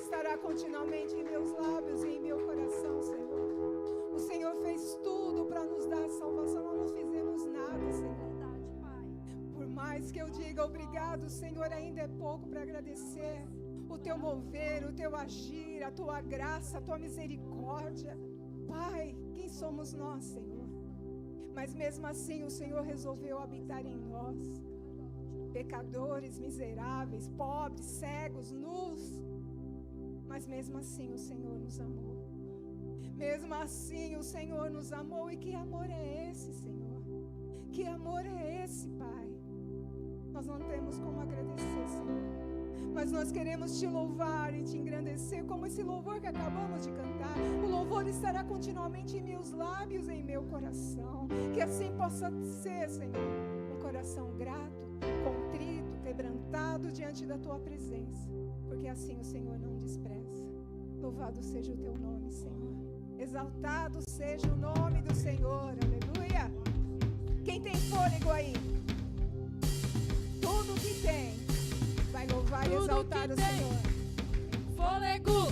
estará continuamente em meus lábios e em meu coração, Senhor. O Senhor fez tudo para nos dar salvação, nós não fizemos nada, Senhor. Por mais que eu diga obrigado, Senhor, ainda é pouco para agradecer o teu mover, o teu agir, a tua graça, a tua misericórdia. Pai, quem somos nós, Senhor? Mas mesmo assim o Senhor resolveu habitar em nós, pecadores, miseráveis, pobres, cegos, nus. Mas mesmo assim o Senhor nos amou. Mesmo assim o Senhor nos amou. E que amor é esse, Senhor? Que amor é esse, Pai? Nós não temos como agradecer, Senhor, mas nós queremos te louvar e te engrandecer, como esse louvor que acabamos de cantar. O louvor estará continuamente em meus lábios e em meu coração. Que assim possa ser, Senhor, um coração grato, contrito, quebrantado diante da tua presença, porque assim o Senhor não despreza. Louvado seja o teu nome, Senhor. Exaltado seja o nome do Senhor. Aleluia. Quem tem fôlego aí? Tudo que tem vai louvar e exaltar o Senhor. Fôlego,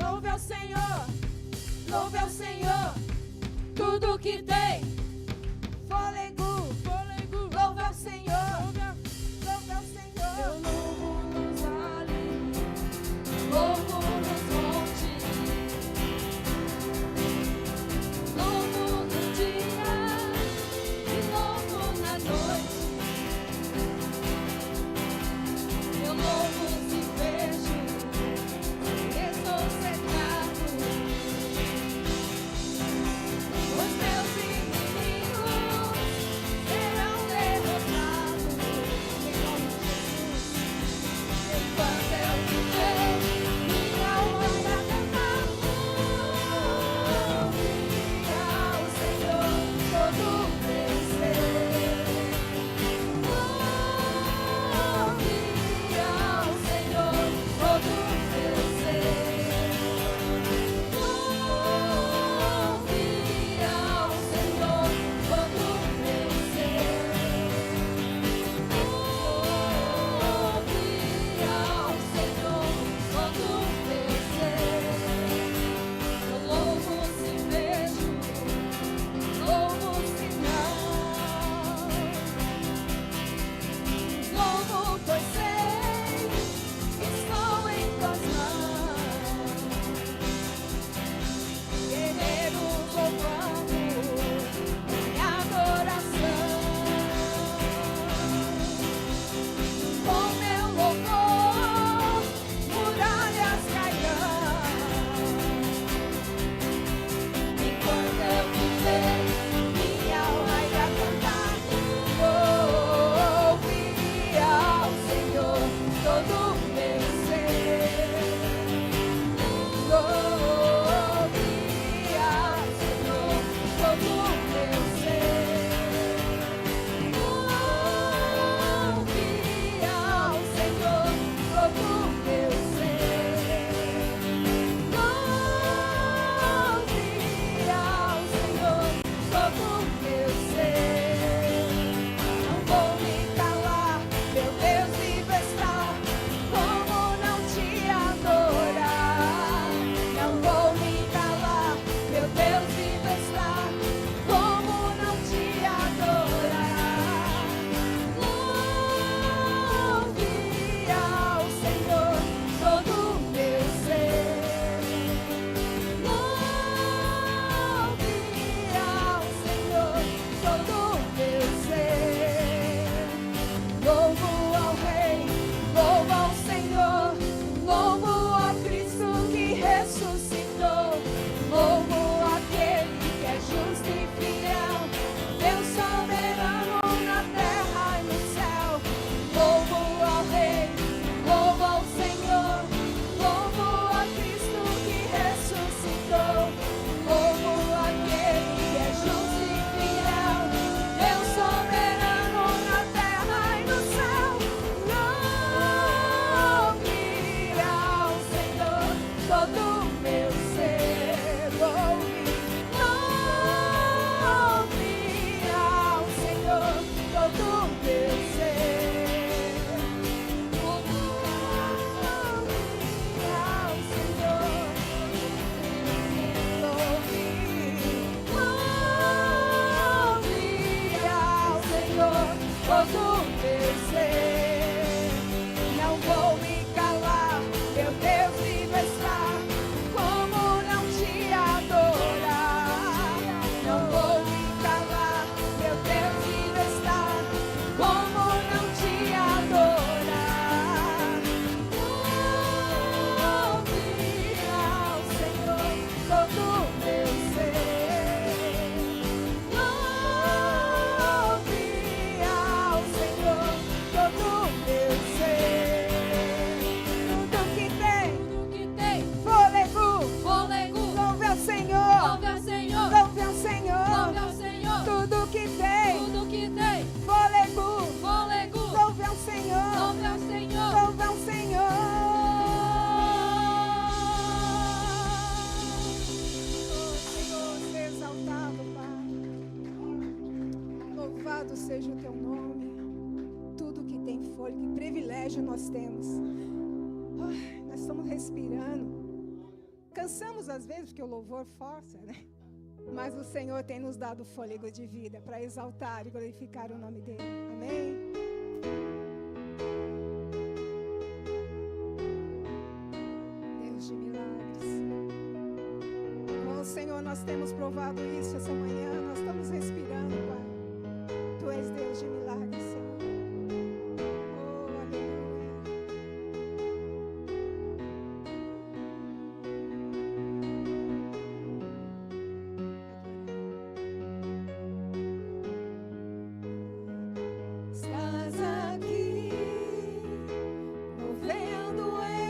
louve ao Senhor, louve ao Senhor. Tudo que tem, Fôlego, fôlego, louve ao Senhor, louve ao Senhor. eu louvo nos vales, louvo nos montes, louvo no dia e louvo na noite. Eu louvo se vejo, estou cercado. Os meus inimigos seja o teu nome. Tudo que tem fôlego, que privilégio nós temos. Nós estamos respirando. Cansamos às vezes porque o louvor força, né? Mas o Senhor tem nos dado fôlego de vida para exaltar e glorificar o nome dele. Amém? Deus de milagres. Oh, Senhor, nós temos provado isso essa manhã. Nós estamos respirando, Pai. Tu és Deus de milagres, Senhor. Oh, aleluia. Estás aqui, movendo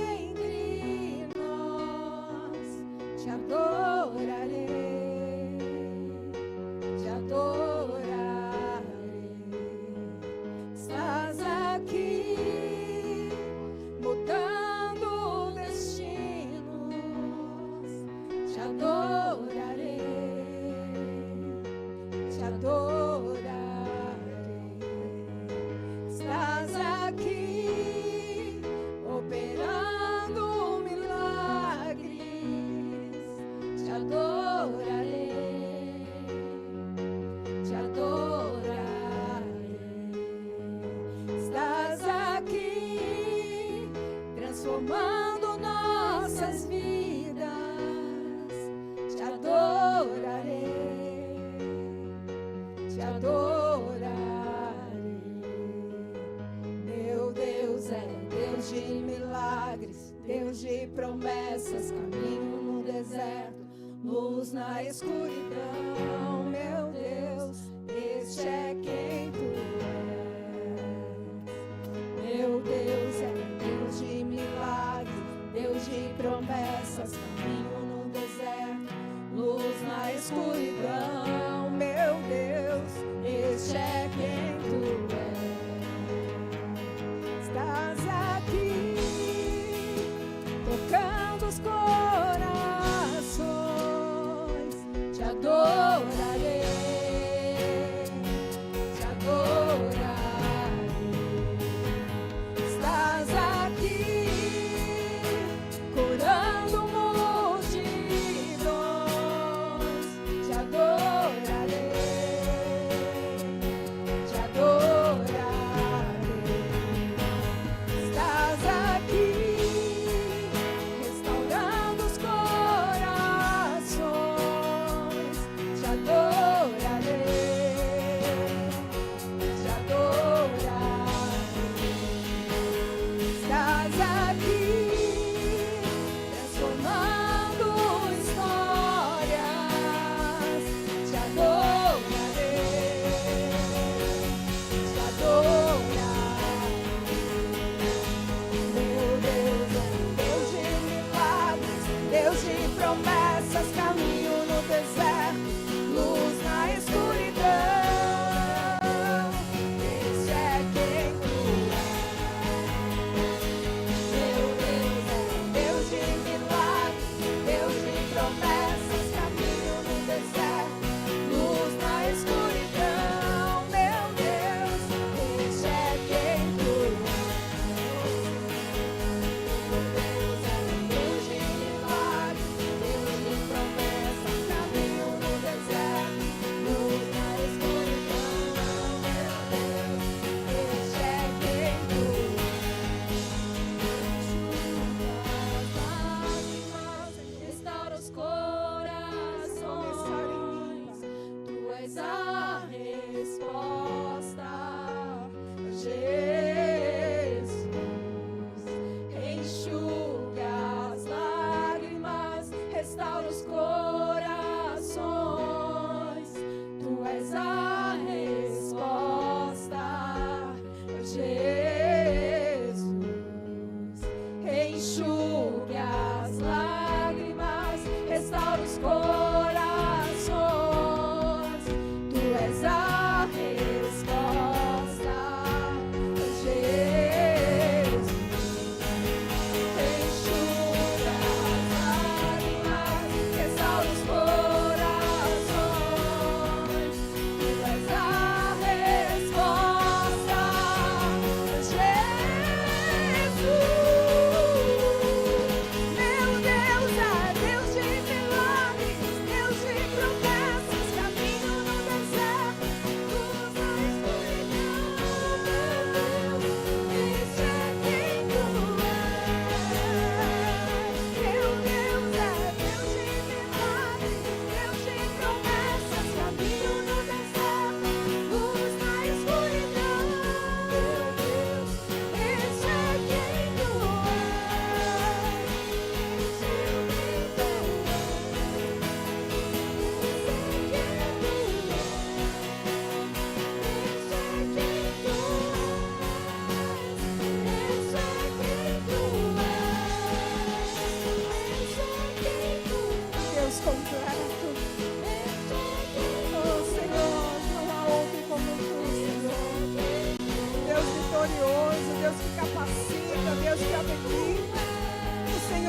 entre nós. Te adorarei, te adorarei. Estás aqui, mudando destinos. Te adorarei, te adorarei. Estás aqui, operando milagres. Te adorarei, te adorarei. Estás aqui, transformando nossas vidas. Te adorarei, te adorarei. Meu Deus é Deus de milagres, Deus de promessas, caminho no deserto, luz na escuridão. Meu Deus, este é quem tu és. Meu Deus é Deus de milagres, Deus de promessas, caminho no deserto, luz na escuridão. Meu Deus, este é quem tu és. Estás aqui, tocando os corações. Te adoro.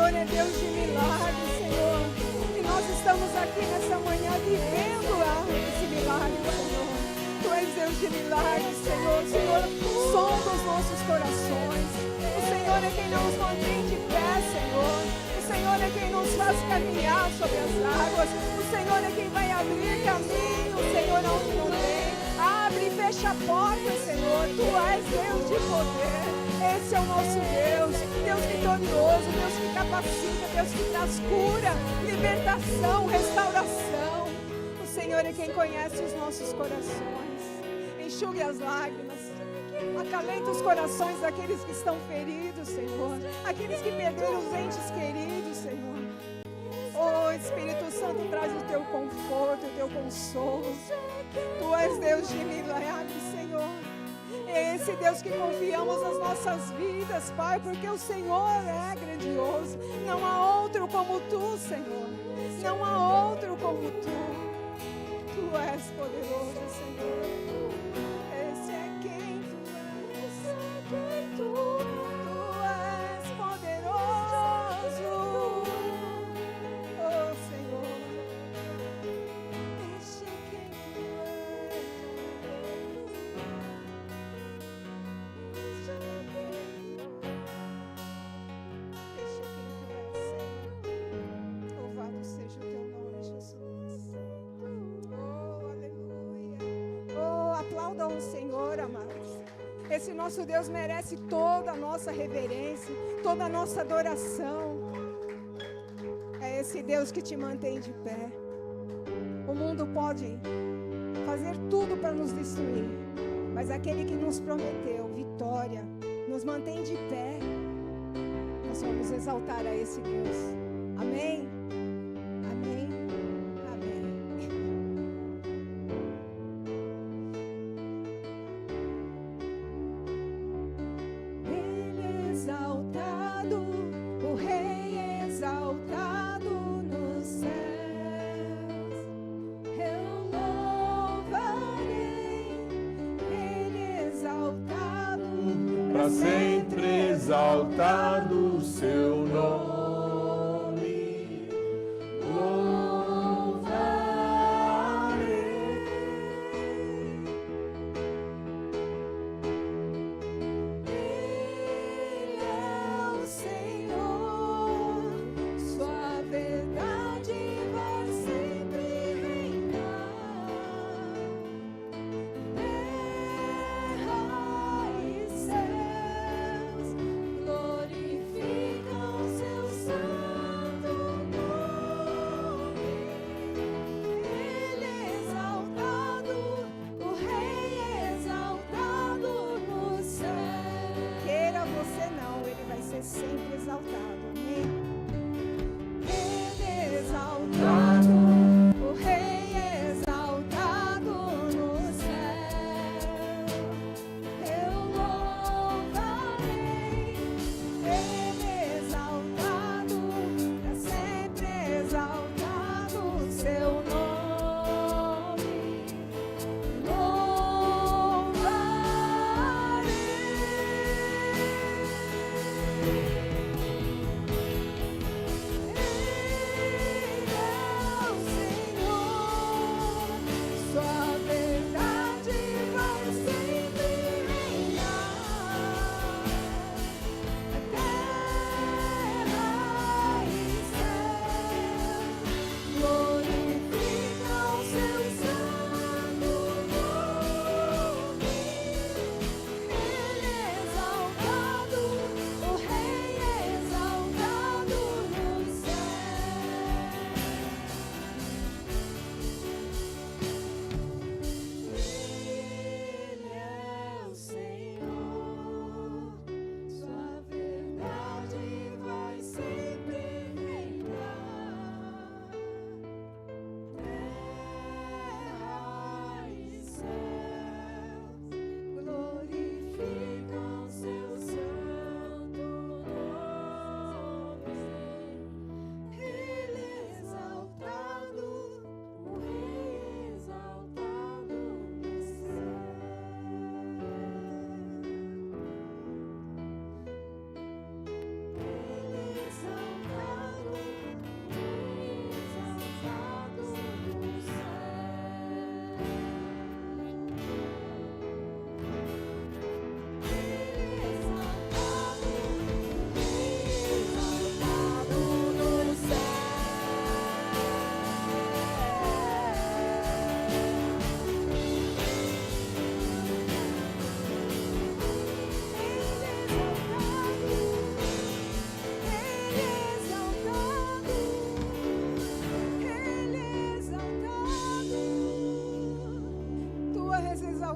Senhor é Deus de milagres, Senhor. E nós estamos aqui nessa manhã vivendo esse milagre, Senhor. Tu és Deus de milagres, Senhor. Senhor, sonda os nossos corações. O Senhor é quem nos mantém de pé, Senhor. O Senhor é quem nos faz caminhar sobre as águas. O Senhor é quem vai abrir caminho, Senhor, onde não tem. Abre e fecha a porta, Senhor. Tu és Deus de poder. Esse é o nosso Deus. Deus vitorioso, Deus que capacita, Deus que traz cura, libertação, restauração. O Senhor é quem conhece os nossos corações. Enxugue as lágrimas. Acalenta os corações daqueles que estão feridos, Senhor. Aqueles que perderam os entes queridos, Senhor. Oh, Espírito Santo, traz o teu conforto, o teu consolo. Tu és Deus de milagres, Senhor. É esse Deus que confiamos nas nossas vidas, Pai, porque o Senhor é grandioso. Não há outro como Tu, Senhor. Não há outro como Tu. Tu és poderoso, Senhor. Esse é quem Tu és. Tu és poderoso. Oh, Senhor. Esse é quem Tu és. Esse é quem Tu és, Senhor. Louvado seja o Teu nome, Jesus. Oh, aleluia. Oh, aplaudam o Senhor, amados. Esse nosso Deus merece toda a nossa reverência, toda a nossa adoração. É esse Deus que te mantém de pé. O mundo pode fazer tudo para nos destruir, mas aquele que nos prometeu vitória, nos mantém de pé. Nós vamos exaltar a esse Deus. Amém? Amém? Amém. Ele é exaltado, o Rei é exaltado nos céus. Eu louvarei, Ele é exaltado, para sempre exaltado o seu nome. Glorificam seus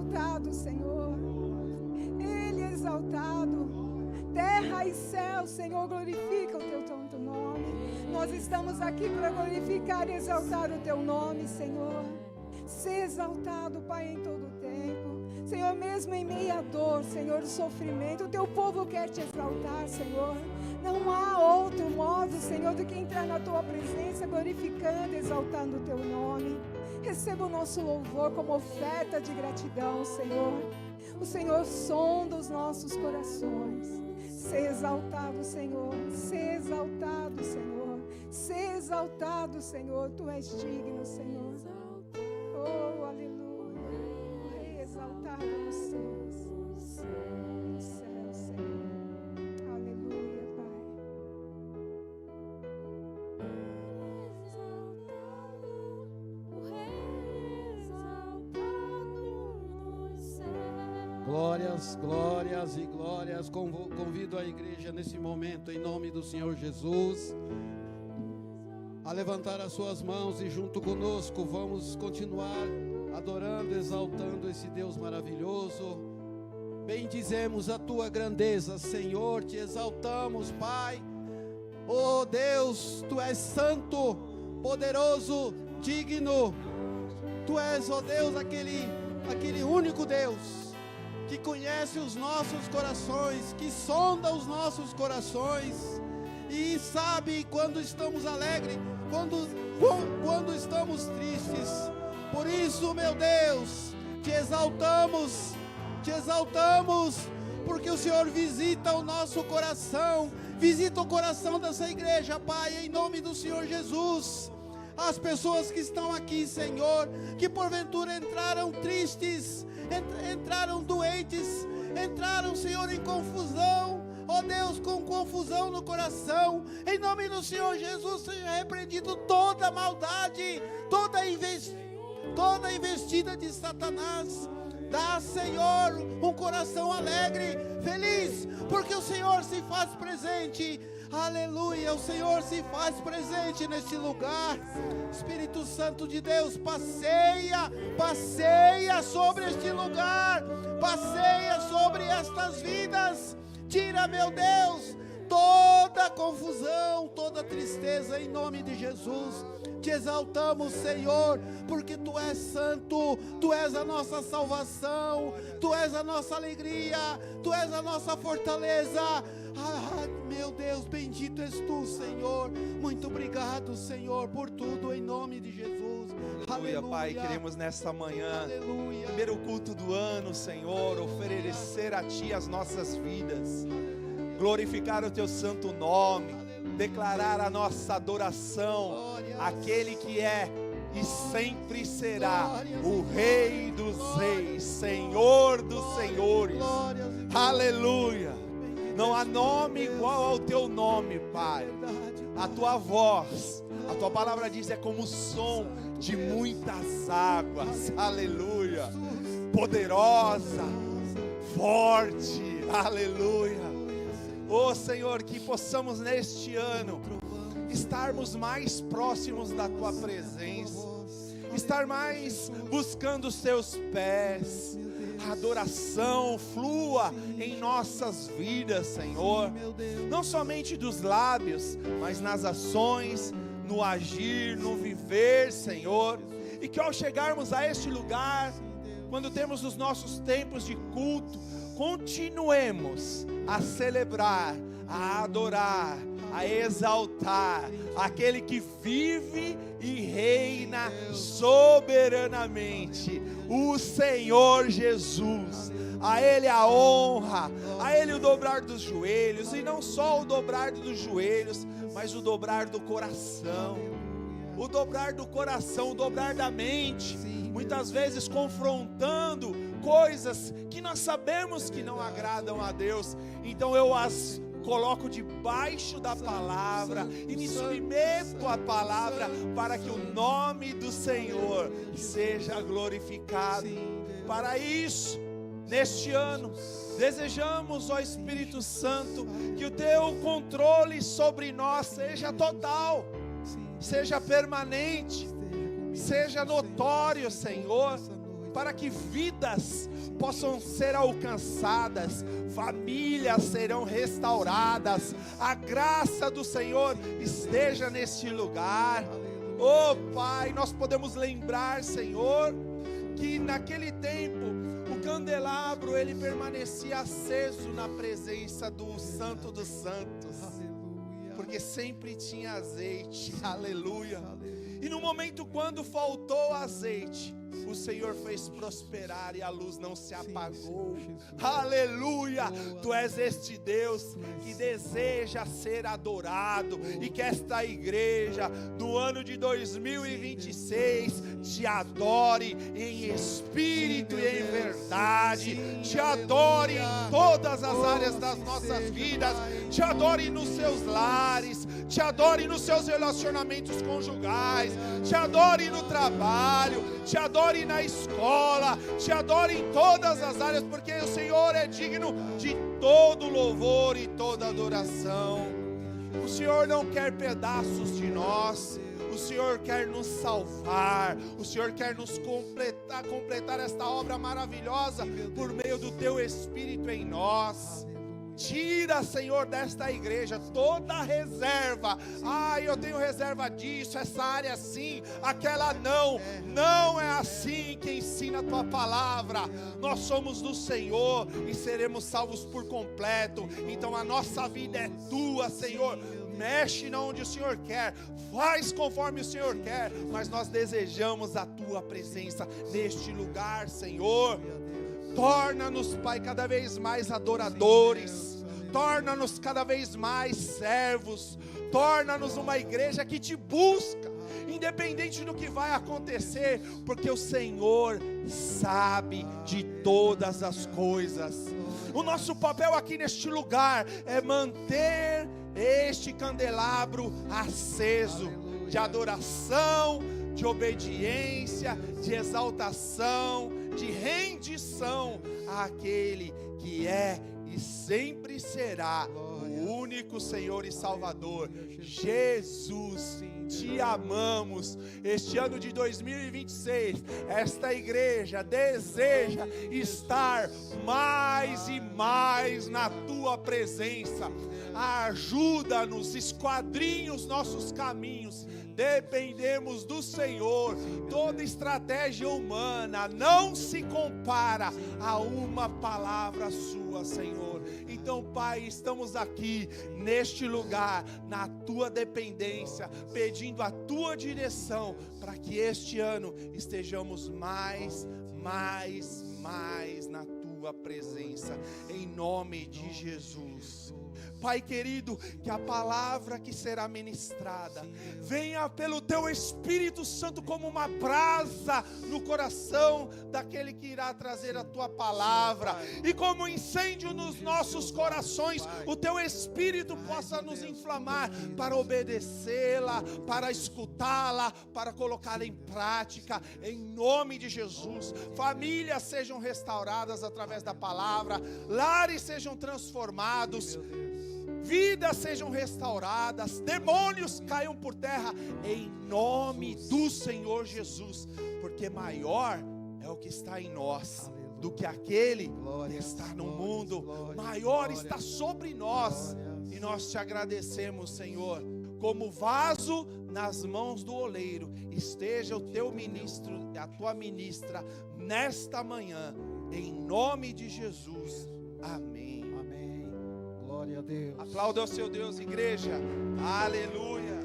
exaltado, Senhor. Ele é exaltado. Terra e céu, Senhor, glorifica o teu santo nome. Nós estamos aqui para glorificar e exaltar o teu nome, Senhor. Ser exaltado, Pai, em todo o tempo. Senhor, mesmo em meia dor, Senhor, sofrimento, o teu povo quer te exaltar, Senhor. Não há outro modo, Senhor, do que entrar na tua presença, glorificando e exaltando o teu nome. Receba o nosso louvor como oferta de gratidão, Senhor. O Senhor sonda os nossos corações. Ser exaltado, Senhor. Ser exaltado, Senhor. Ser exaltado, Senhor. Tu és digno, Senhor. Oh, aleluia. Rei exaltado nos céus. Nos céus, Senhor. Aleluia, Pai. Glórias, glórias e glórias. Convido a igreja nesse momento, em nome do Senhor Jesus, a levantar as suas mãos e junto conosco vamos continuar adorando, exaltando esse Deus maravilhoso. Bendizemos a tua grandeza, Senhor, te exaltamos, Pai. Oh Deus, tu és santo, poderoso, digno. Tu és, oh Deus, aquele único Deus que conhece os nossos corações, que sonda os nossos corações e sabe quando estamos alegres, quando estamos tristes. Por isso, meu Deus, te exaltamos, porque o Senhor visita o nosso coração, visita o coração dessa igreja, Pai, em nome do Senhor Jesus. As pessoas que estão aqui, Senhor, que porventura entraram tristes, entraram doentes, entraram, Senhor, em confusão, ó Deus, com confusão no coração, em nome do Senhor Jesus, seja repreendido toda maldade, toda investida de Satanás. Dá, Senhor, um coração alegre, feliz, porque o Senhor se faz presente. Aleluia, o Senhor se faz presente neste lugar. Espírito Santo de Deus, passeia sobre este lugar, passeia sobre estas vidas. Tira, meu Deus, toda confusão, toda tristeza, em nome de Jesus. Te exaltamos, Senhor, porque Tu és santo, Tu és a nossa salvação, Tu és a nossa alegria, Tu és a nossa fortaleza. Ah, meu Deus, bendito és Tu, Senhor. Muito obrigado, Senhor, por tudo, em nome de Jesus. Aleluia, Pai, queremos nesta manhã, primeiro culto do ano, Senhor, oferecer a Ti as nossas vidas, glorificar o Teu santo nome, declarar a nossa adoração àquele que é e sempre será o Rei dos Reis, Senhor dos Senhores. Aleluia. Não há nome igual ao Teu nome, Pai. A Tua voz, a Tua palavra diz, é como o som de muitas águas. Aleluia. Poderosa, forte. Aleluia. Oh Senhor, que possamos neste ano estarmos mais próximos da Tua presença, estar mais buscando os Teus pés. A adoração flua em nossas vidas, Senhor, não somente dos lábios, mas nas ações, no agir, no viver, Senhor. E que ao chegarmos a este lugar, quando temos os nossos tempos de culto, continuemos a celebrar, a adorar, a exaltar aquele que vive e reina soberanamente, o Senhor Jesus. A Ele a honra, a Ele o dobrar dos joelhos, e não só o dobrar dos joelhos, mas o dobrar do coração, o dobrar do coração, o dobrar da mente, muitas vezes confrontando coisas que nós sabemos que não agradam a Deus. Então eu as coloco debaixo da palavra e me submeto à palavra, para que o nome do Senhor seja glorificado. Para isso, neste ano, desejamos, ó Espírito Santo, que o Teu controle sobre nós seja total, seja permanente, seja notório, Senhor. para que vidas possam ser alcançadas, famílias serão restauradas. A graça do Senhor esteja neste lugar. Oh Pai, nós podemos lembrar, Senhor, que naquele tempo o candelabro ele permanecia aceso na presença do Santo dos Santos, porque sempre tinha azeite. Aleluia. E no momento quando faltou azeite, o Senhor fez prosperar e a luz não se apagou. Aleluia. Tu és este Deus que deseja ser adorado, e que esta igreja no ano de 2026 te adore em espírito e em verdade, te adore em todas as áreas das nossas vidas, te adore nos seus lares, te adore nos seus relacionamentos conjugais, te adore no trabalho, te adore na escola, te adore em todas as áreas, porque o Senhor é digno de todo louvor e toda adoração. O Senhor não quer pedaços de nós, o Senhor quer nos salvar, o Senhor quer nos completar esta obra maravilhosa por meio do Teu Espírito em nós. Tira, Senhor, desta igreja toda reserva. Eu tenho reserva disso, essa área sim, aquela não. Não é assim que ensina a Tua palavra. Nós somos do Senhor e seremos salvos por completo. Então a nossa vida é Tua, Senhor. Mexe onde o Senhor quer, faz conforme o Senhor quer, mas nós desejamos a Tua presença neste lugar, Senhor. Torna-nos, Pai, cada vez mais adoradores, torna-nos cada vez mais servos, torna-nos uma igreja que te busca, independente do que vai acontecer, porque o Senhor sabe de todas as coisas. O nosso papel aqui neste lugar é manter este candelabro aceso, de adoração, de obediência, de exaltação, de rendição àquele que é e sempre será o único Senhor e Salvador, Jesus. Te amamos. Este ano de 2026, esta igreja deseja estar mais e mais na Tua presença. Ajuda-nos, esquadrinha os nossos caminhos. Dependemos do Senhor. Toda estratégia humana não se compara a uma palavra Sua, Senhor. Então, Pai, estamos aqui neste lugar, na Tua dependência, pedindo a Tua direção, para que este ano estejamos mais na Tua presença, em nome de Jesus. Pai querido, que a palavra que será ministrada venha pelo Teu Espírito Santo como uma brasa no coração daquele que irá trazer a Tua palavra, e como incêndio nos nossos corações, o Teu Espírito possa nos inflamar para obedecê-la, para escutá-la, para colocá-la em prática, em nome de Jesus. Famílias sejam restauradas através da palavra, lares sejam transformados, vidas sejam restauradas, demônios caiam por terra, em nome do Senhor Jesus, porque maior é o que está em nós do que aquele que está no mundo. Maior está sobre nós, e nós te agradecemos, Senhor. Como vaso nas mãos do oleiro, esteja o Teu ministro, a Tua ministra nesta manhã, em nome de Jesus. Amém. Glória a Deus. Aplauda o seu Deus, igreja. Aleluia.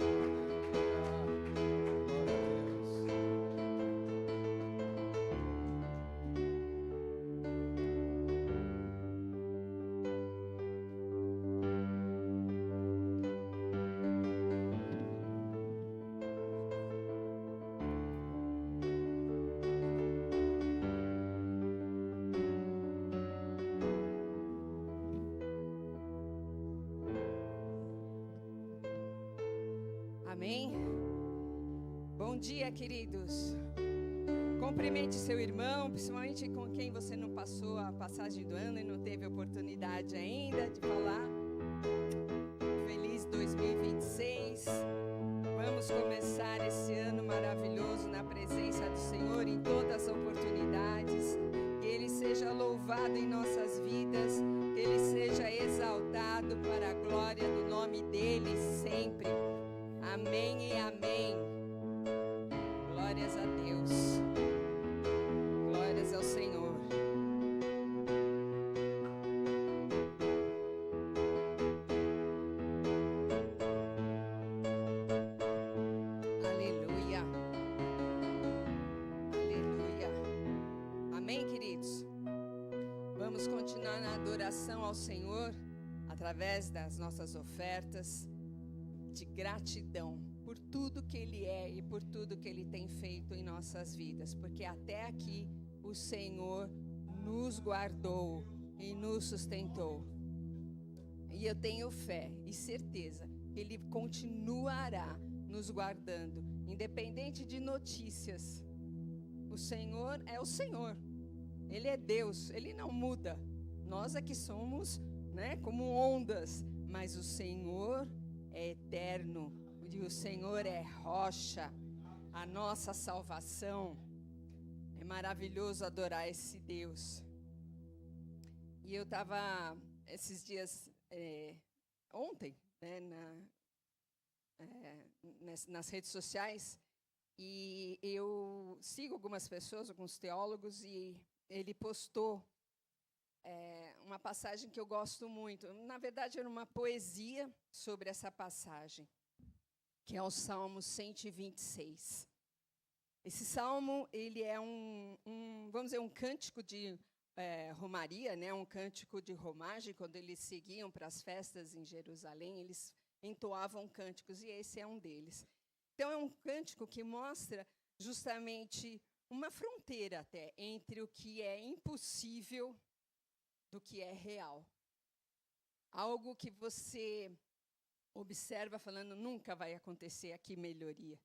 Amém? Bom dia, queridos. Cumprimente seu irmão, principalmente com quem você não passou a passagem do ano e não teve oportunidade ainda de falar. Feliz 2026. Vamos começar esse ano maravilhoso na presença do Senhor em todas as oportunidades. continuar na adoração ao Senhor através das nossas ofertas de gratidão por tudo que Ele é e por tudo que Ele tem feito em nossas vidas, porque até aqui o Senhor nos guardou e nos sustentou. E eu tenho fé e certeza que Ele continuará nos guardando, independente de notícias. O Senhor é o Senhor. Ele é Deus, Ele não muda. Nós é que somos, como ondas, mas o Senhor é eterno e o Senhor é rocha, a nossa salvação. É maravilhoso adorar esse Deus. E eu estava esses dias, ontem, nas redes sociais, e eu sigo algumas pessoas, alguns teólogos, e ele postou uma passagem que eu gosto muito. Na verdade, era uma poesia sobre essa passagem, que é o Salmo 126. Esse salmo, ele é vamos dizer, um cântico de romaria, um cântico de romagem. Quando eles seguiam para as festas em Jerusalém, eles entoavam cânticos, e esse é um deles. Então, é um cântico que mostra justamente uma fronteira até entre o que é impossível do que é real. Algo que você observa falando, nunca vai acontecer aqui melhoria.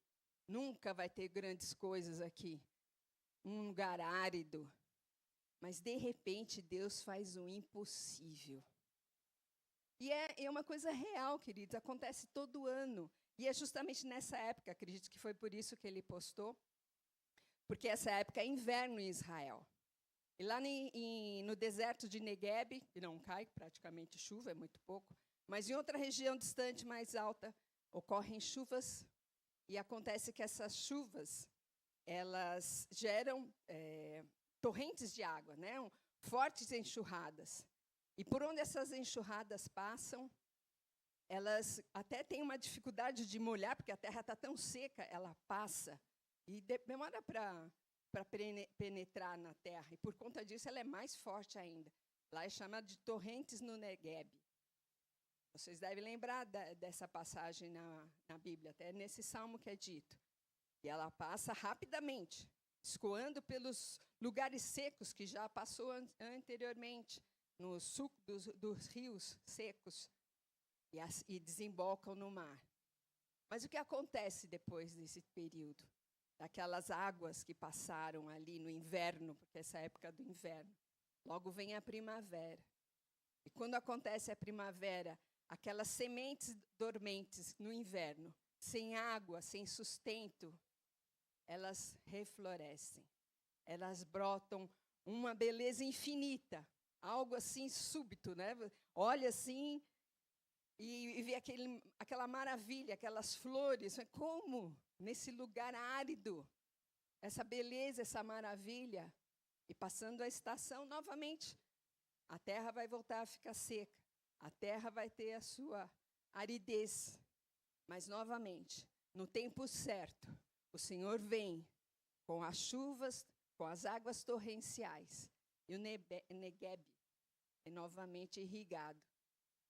Nunca vai ter grandes coisas aqui. Um lugar árido. Mas, de repente, Deus faz o impossível. E é uma coisa real, queridos. Acontece todo ano. E é justamente nessa época, acredito que foi por isso que ele postou, porque essa época é inverno em Israel. E lá no deserto de Negueb, que não cai praticamente chuva, é muito pouco, mas em outra região distante, mais alta, ocorrem chuvas, e acontece que essas chuvas, elas geram torrentes de água, fortes enxurradas. E por onde essas enxurradas passam, elas até têm uma dificuldade de molhar, porque a terra está tão seca, ela passa, e demora para penetrar na terra, e por conta disso ela é mais forte ainda. Lá é chamada de torrentes no Negueb. Vocês devem lembrar dessa passagem na Bíblia, até nesse salmo que é dito. E ela passa rapidamente, escoando pelos lugares secos que já passou anteriormente, no suco dos rios secos, e desembocam no mar. Mas o que acontece depois desse período? Daquelas águas que passaram ali no inverno, porque essa é a época do inverno. Logo vem a primavera. E quando acontece a primavera, aquelas sementes dormentes no inverno, sem água, sem sustento, elas reflorescem. Elas brotam uma beleza infinita, algo assim súbito, Olha assim e vê aquela maravilha, aquelas flores. Como nesse lugar árido, essa beleza, essa maravilha. E passando a estação novamente, a terra vai voltar a ficar seca. A terra vai ter a sua aridez. Mas, novamente, no tempo certo, o Senhor vem com as chuvas, com as águas torrenciais. E o Negueb é novamente irrigado.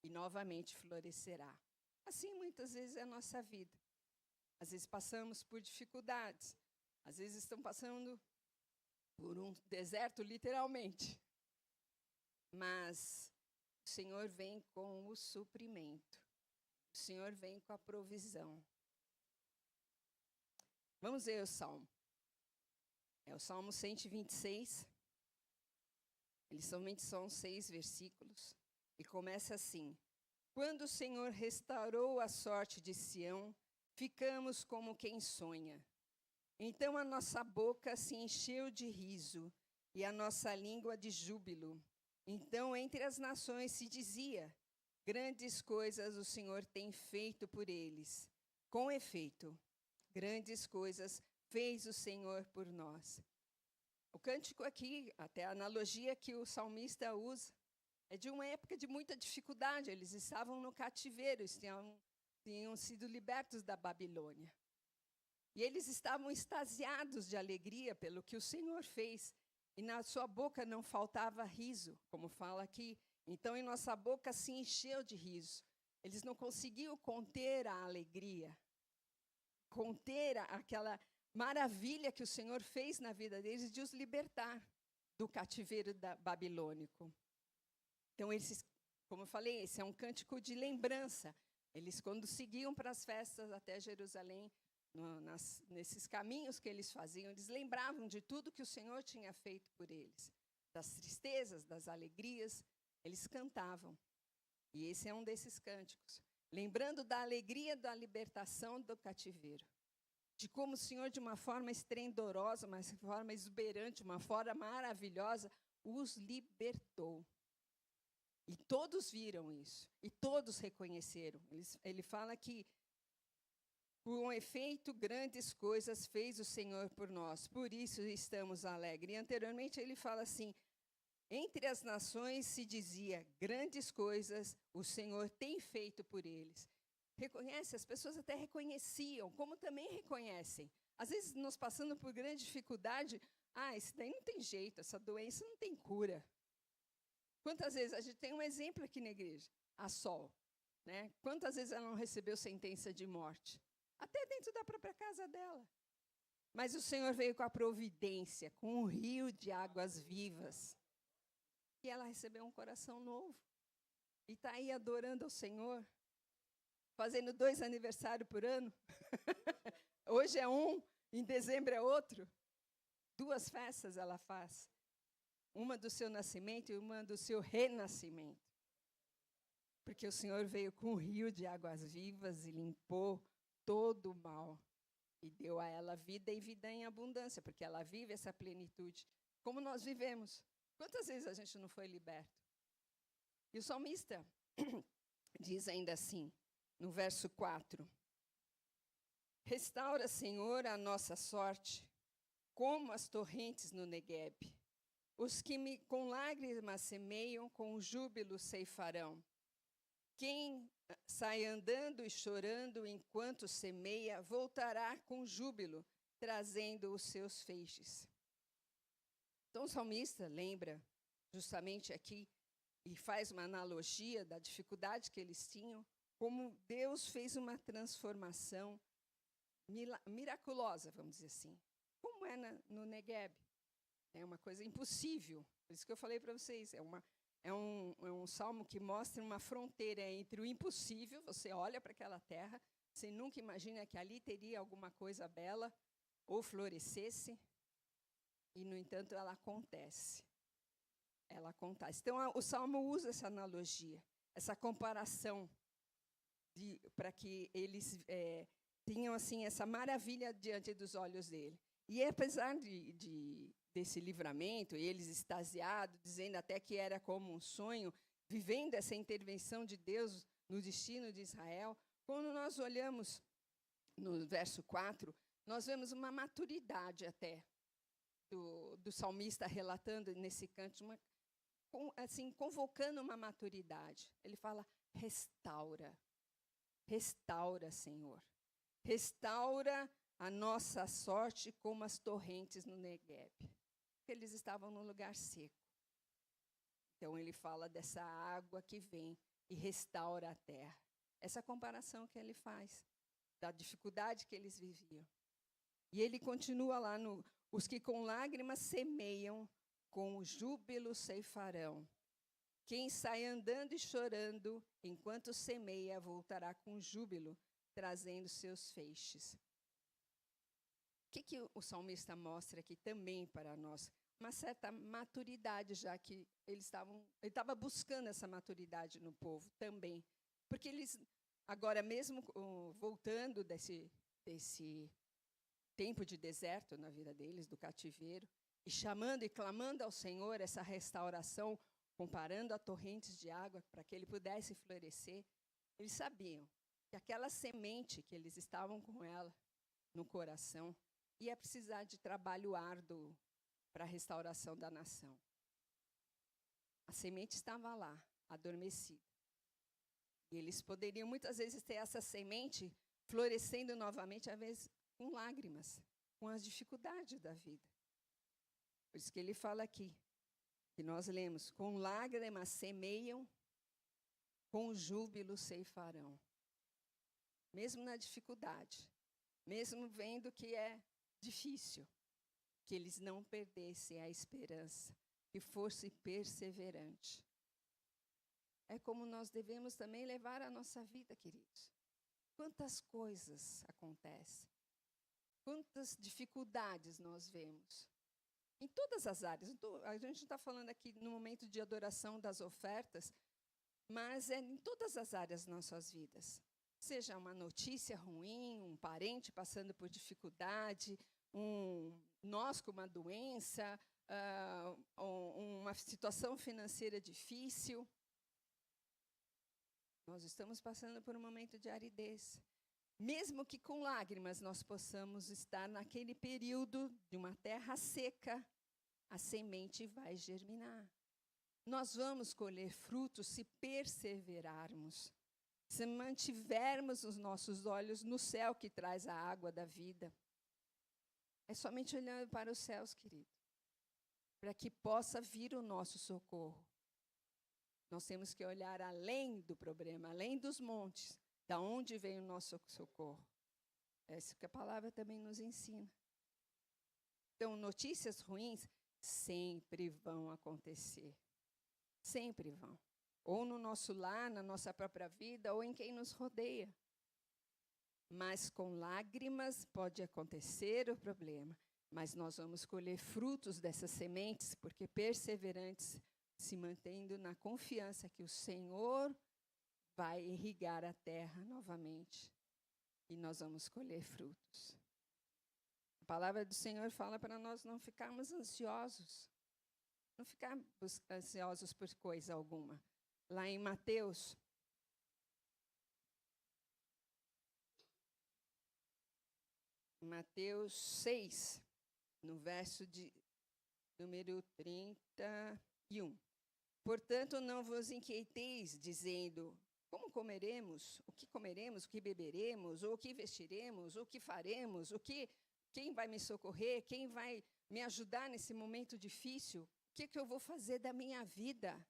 E novamente florescerá. Assim, muitas vezes, é a nossa vida. Às vezes passamos por dificuldades. Às vezes estamos passando por um deserto, literalmente. Mas o Senhor vem com o suprimento. O Senhor vem com a provisão. Vamos ver o Salmo. É o Salmo 126. Eles somente são 6 versículos. E começa assim: quando o Senhor restaurou a sorte de Sião, ficamos como quem sonha. Então a nossa boca se encheu de riso e a nossa língua de júbilo. Então entre as nações se dizia: grandes coisas o Senhor tem feito por eles. Com efeito, grandes coisas fez o Senhor por nós. O cântico aqui, até a analogia que o salmista usa, é de uma época de muita dificuldade. Eles estavam no cativeiro, eles tinham sido libertos da Babilônia. E eles estavam extasiados de alegria pelo que o Senhor fez. e na sua boca não faltava riso, como fala aqui. Então, em nossa boca se encheu de riso. Eles não conseguiam conter a alegria, conter aquela maravilha que o Senhor fez na vida deles de os libertar do cativeiro babilônico. Então, eles, como eu falei, esse é um cântico de lembrança. Eles, quando seguiam para as festas até Jerusalém, nesses caminhos que eles faziam, eles lembravam de tudo que o Senhor tinha feito por eles, das tristezas, das alegrias, eles cantavam. E esse é um desses cânticos, lembrando da alegria da libertação do cativeiro, de como o Senhor, de uma forma estrondorosa, uma forma exuberante, uma forma maravilhosa, os libertou. E todos viram isso, e todos reconheceram. Ele fala que, com efeito, grandes coisas fez o Senhor por nós, por isso estamos alegres. E anteriormente ele fala assim, entre as nações se dizia, grandes coisas o Senhor tem feito por eles. Reconhece, as pessoas até reconheciam, como também reconhecem. Às vezes, nós passando por grande dificuldade, esse daí não tem jeito, essa doença não tem cura. Quantas vezes, a gente tem um exemplo aqui na igreja, a Sol, né? Quantas vezes ela não recebeu sentença de morte? Até dentro da própria casa dela. Mas o Senhor veio com a providência, com um rio de águas vivas. E ela recebeu um coração novo. E está aí adorando ao Senhor, fazendo 2 aniversários por ano. Hoje é um, em dezembro é outro. 2 festas ela faz. Uma do seu nascimento e uma do seu renascimento. Porque o Senhor veio com um rio de águas vivas e limpou todo o mal. E deu a ela vida e vida em abundância, porque ela vive essa plenitude. Como nós vivemos. Quantas vezes a gente não foi liberto? E o salmista diz ainda assim, no verso 4. Restaura, Senhor, a nossa sorte, como as torrentes no Negueb. Os que com lágrimas semeiam, com júbilo ceifarão. Quem sai andando e chorando enquanto semeia, voltará com júbilo, trazendo os seus feixes. Então, o salmista lembra justamente aqui e faz uma analogia da dificuldade que eles tinham, como Deus fez uma transformação miraculosa, vamos dizer assim. Como é no Negueb. É uma coisa impossível. Por isso que eu falei para vocês, é um salmo que mostra uma fronteira entre o impossível, você olha para aquela terra, você nunca imagina que ali teria alguma coisa bela ou florescesse, e, no entanto, ela acontece. Ela acontece. Então, o salmo usa essa analogia, essa comparação, para que eles tenham assim, essa maravilha diante dos olhos dele. E, apesar desse livramento, eles extasiados, dizendo até que era como um sonho, vivendo essa intervenção de Deus no destino de Israel, quando nós olhamos no verso 4, nós vemos uma maturidade até do salmista relatando nesse canto, assim, convocando uma maturidade. Ele fala, restaura, restaura, Senhor, restaura a nossa sorte como as torrentes no Negueb. Porque eles estavam num lugar seco. Então, ele fala dessa água que vem e restaura a terra. Essa comparação que ele faz, da dificuldade que eles viviam. E ele continua lá os que com lágrimas semeiam, com júbilo ceifarão. Quem sai andando e chorando, enquanto semeia, voltará com júbilo, trazendo seus feixes. O que o salmista mostra aqui também para nós? Uma certa maturidade, já que ele estava buscando essa maturidade no povo também. Porque eles, agora mesmo voltando desse tempo de deserto na vida deles, do cativeiro, e chamando e clamando ao Senhor essa restauração, comparando a torrentes de água para que ele pudesse florescer, eles sabiam que aquela semente que eles estavam com ela no coração ia precisar de trabalho árduo para a restauração da nação. A semente estava lá, adormecida. E eles poderiam muitas vezes ter essa semente florescendo novamente, às vezes com lágrimas, com as dificuldades da vida. Por isso que ele fala aqui, que nós lemos, com lágrimas semeiam, com júbilo ceifarão. Mesmo na dificuldade, mesmo vendo que é difícil, que eles não perdessem a esperança, que fosse perseverante. É como nós devemos também levar a nossa vida, queridos. Quantas coisas acontecem, quantas dificuldades nós vemos, em todas as áreas. A gente não está falando aqui no momento de adoração das ofertas, mas é em todas as áreas das nossas vidas. Seja uma notícia ruim, um parente passando por dificuldade, nós com uma doença, uma situação financeira difícil. Nós estamos passando por um momento de aridez. Mesmo que com lágrimas nós possamos estar naquele período de uma terra seca, a semente vai germinar. Nós vamos colher frutos se perseverarmos, se mantivermos os nossos olhos no céu que traz a água da vida. É somente olhando para os céus, querido, para que possa vir o nosso socorro. Nós temos que olhar além do problema, além dos montes, da onde vem o nosso socorro. É isso que a palavra também nos ensina. Então, notícias ruins sempre vão acontecer. Sempre vão. Ou no nosso lar, na nossa própria vida, ou em quem nos rodeia. Mas com lágrimas pode acontecer o problema. Mas nós vamos colher frutos dessas sementes, porque perseverantes, se mantendo na confiança que o Senhor vai irrigar a terra novamente. E nós vamos colher frutos. A palavra do Senhor fala para nós não ficarmos ansiosos. Não ficarmos ansiosos por coisa alguma. Lá em Mateus, Mateus 6, no verso de número 31. Portanto, não vos inquieteis, dizendo, como comeremos, o que beberemos, ou o que vestiremos, ou o que faremos, quem vai me socorrer, quem vai me ajudar nesse momento difícil? O que eu vou fazer da minha vida?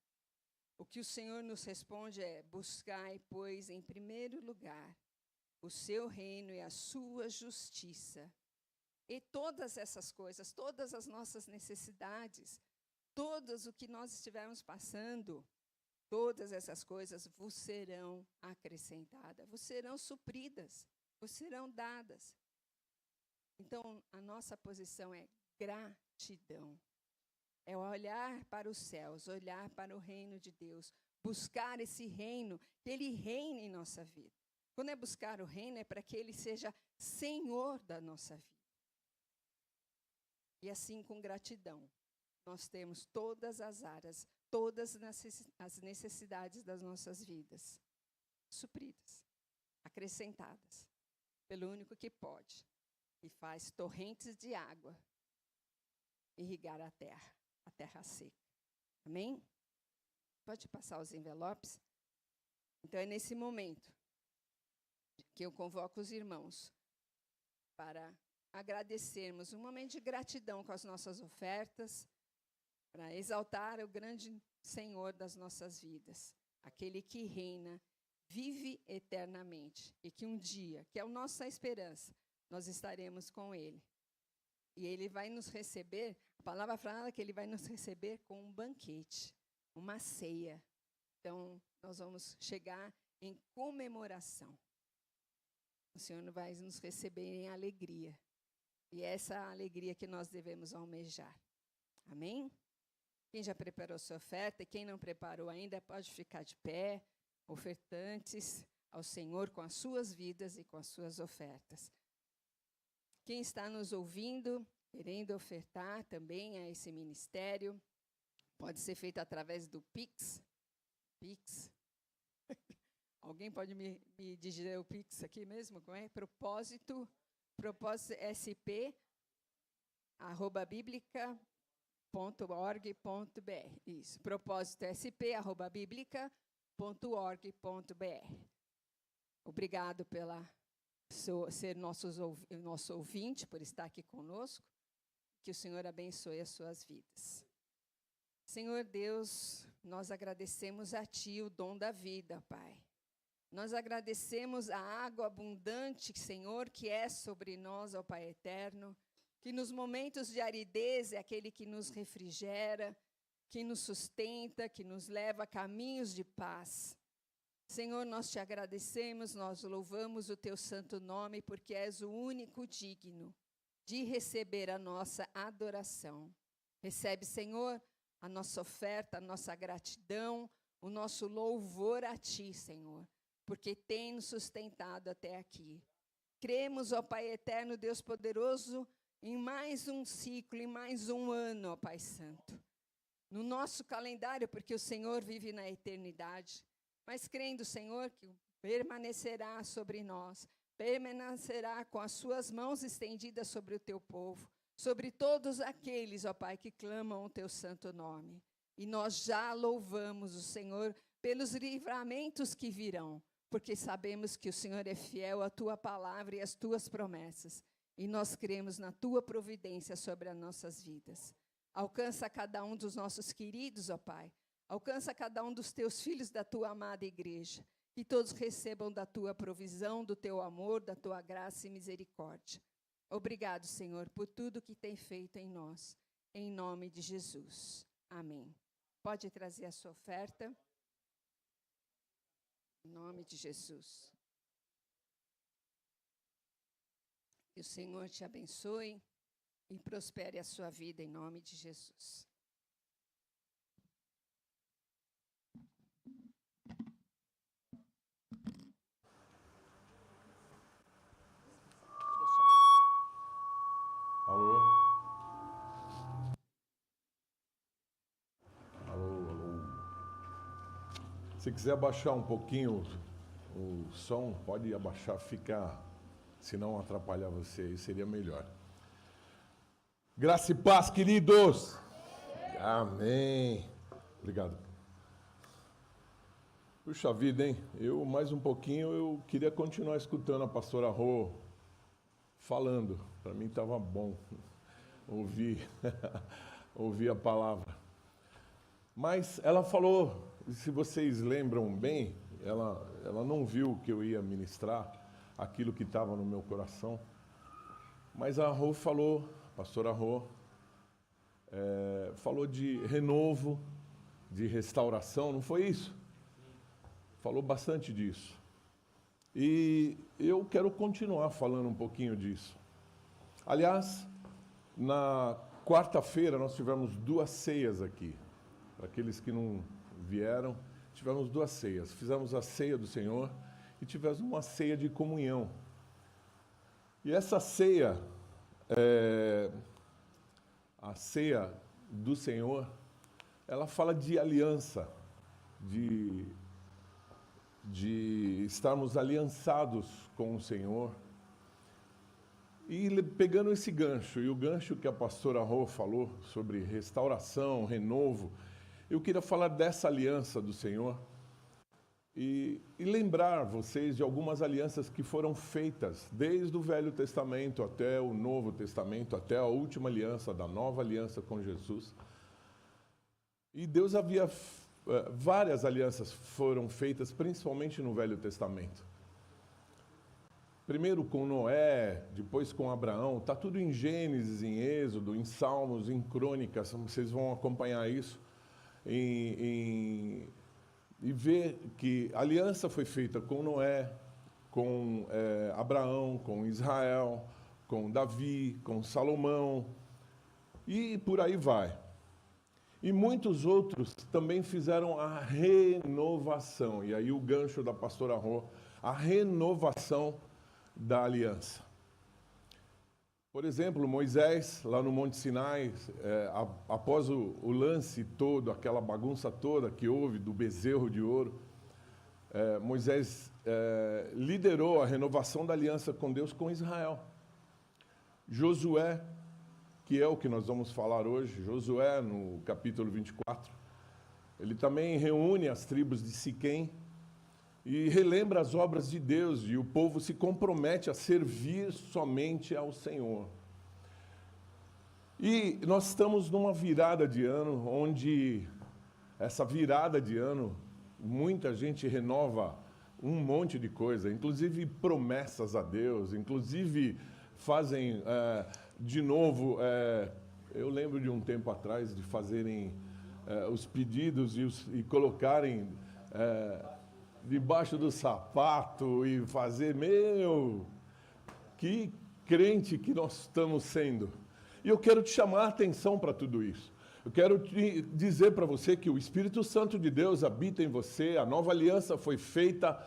O que o Senhor nos responde é, buscai, pois, em primeiro lugar, o seu reino e a sua justiça. E todas essas coisas, todas as nossas necessidades, todas o que nós estivermos passando, todas essas coisas vos serão acrescentadas, vos serão supridas, vos serão dadas. Então, a nossa posição é gratidão. É olhar para os céus, olhar para o reino de Deus, buscar esse reino, que Ele reine em nossa vida. Quando é buscar o reino, é para que Ele seja Senhor da nossa vida. E assim, com gratidão, nós temos todas as áreas, todas as necessidades das nossas vidas supridas, acrescentadas, pelo único que pode, e faz torrentes de água irrigar a terra seca. Amém? Pode passar os envelopes? Então, é nesse momento que eu convoco os irmãos para agradecermos, um momento de gratidão com as nossas ofertas, para exaltar o grande Senhor das nossas vidas, aquele que reina, vive eternamente, e que um dia, que é a nossa esperança, nós estaremos com Ele. E Ele vai nos receber, a palavra fala que Ele vai nos receber com um banquete, uma ceia. Então, nós vamos chegar em comemoração. O Senhor vai nos receber em alegria. E é essa alegria que nós devemos almejar. Amém? Quem já preparou sua oferta e quem não preparou ainda, pode ficar de pé, ofertantes ao Senhor com as suas vidas e com as suas ofertas. Quem está nos ouvindo, querendo ofertar também a esse ministério, pode ser feito através do Pix. Alguém pode me dizer o Pix aqui mesmo? Como é? Propósito SP, @biblica.org.br. Isso, propósito SP, @biblica.org.br. Obrigado pela ser nosso ouvinte, por estar aqui conosco. Que o Senhor abençoe as suas vidas. Senhor Deus, nós agradecemos a Ti o dom da vida, Pai. Nós agradecemos a água abundante, Senhor, que é sobre nós, ó Pai eterno, que nos momentos de aridez é aquele que nos refrigera, que nos sustenta, que nos leva a caminhos de paz. Senhor, nós te agradecemos, nós louvamos o teu santo nome, porque és o único digno de receber a nossa adoração. Recebe, Senhor, a nossa oferta, a nossa gratidão, o nosso louvor a Ti, Senhor, porque tem nos sustentado até aqui. Cremos, ó Pai eterno, Deus poderoso, em mais um ciclo, em mais um ano, ó Pai Santo. No nosso calendário, porque o Senhor vive na eternidade, mas crendo, Senhor, que permanecerá sobre nós, permanecerá com as suas mãos estendidas sobre o teu povo, sobre todos aqueles, ó Pai, que clamam o teu santo nome. E nós já louvamos o Senhor pelos livramentos que virão, porque sabemos que o Senhor é fiel à tua palavra e às tuas promessas. E nós cremos na tua providência sobre as nossas vidas. Alcança cada um dos nossos queridos, ó Pai. Alcança cada um dos teus filhos da tua amada igreja. Que todos recebam da tua provisão, do teu amor, da tua graça e misericórdia. Obrigado, Senhor, por tudo que tem feito em nós. Em nome de Jesus. Amém. Pode trazer a sua oferta. Em nome de Jesus. Que o Senhor te abençoe e prospere a sua vida em nome de Jesus. Alô? Alô, alô. Se quiser abaixar um pouquinho o som, pode abaixar, se não atrapalhar você aí, seria melhor. Graça e paz, queridos. Amém. Obrigado. Puxa vida, hein? Mais um pouquinho, eu queria continuar escutando a pastora Rô falando. Para mim estava bom ouvir a palavra. Mas ela falou, se vocês lembram bem, ela não viu que eu ia ministrar aquilo que estava no meu coração. Mas a Rô falou, a pastora Rô, falou de renovo, de restauração, não foi isso? Falou bastante disso. E eu quero continuar falando um pouquinho disso. Aliás, na quarta-feira nós tivemos 2 ceias aqui. Para aqueles que não vieram, tivemos 2 ceias. Fizemos a ceia do Senhor e tivemos uma ceia de comunhão. E essa ceia, a ceia do Senhor, ela fala de aliança, de estarmos aliançados com o Senhor. E pegando esse gancho, e o gancho que a pastora Rô falou sobre restauração, renovo, eu queria falar dessa aliança do Senhor e lembrar vocês de algumas alianças que foram feitas desde o Velho Testamento até o Novo Testamento, até a última aliança, da nova aliança com Jesus. E Deus havia várias alianças foram feitas, principalmente no Velho Testamento. Primeiro com Noé, depois com Abraão, está tudo em Gênesis, em Êxodo, em Salmos, em Crônicas, vocês vão acompanhar isso, e ver que a aliança foi feita com Noé, com Abraão, com Israel, com Davi, com Salomão, e por aí vai. E muitos outros também fizeram a renovação. E aí o gancho da pastora Rô, a renovação da aliança. Por exemplo, Moisés, lá no Monte Sinai, após o lance todo, aquela bagunça toda que houve do bezerro de ouro, Moisés liderou a renovação da aliança com Deus, com Israel. Josué, que é o que nós vamos falar hoje, Josué, no capítulo 24, ele também reúne as tribos de Siquém e relembra as obras de Deus, e o povo se compromete a servir somente ao Senhor. E nós estamos numa virada de ano, onde essa virada de ano, muita gente renova um monte de coisa, inclusive promessas a Deus, inclusive fazem de novo, eu lembro de um tempo atrás de fazerem os pedidos e colocarem debaixo do sapato e fazer, que crente que nós estamos sendo. E eu quero te chamar a atenção para tudo isso. Eu quero te dizer para você que o Espírito Santo de Deus habita em você, a nova aliança foi feita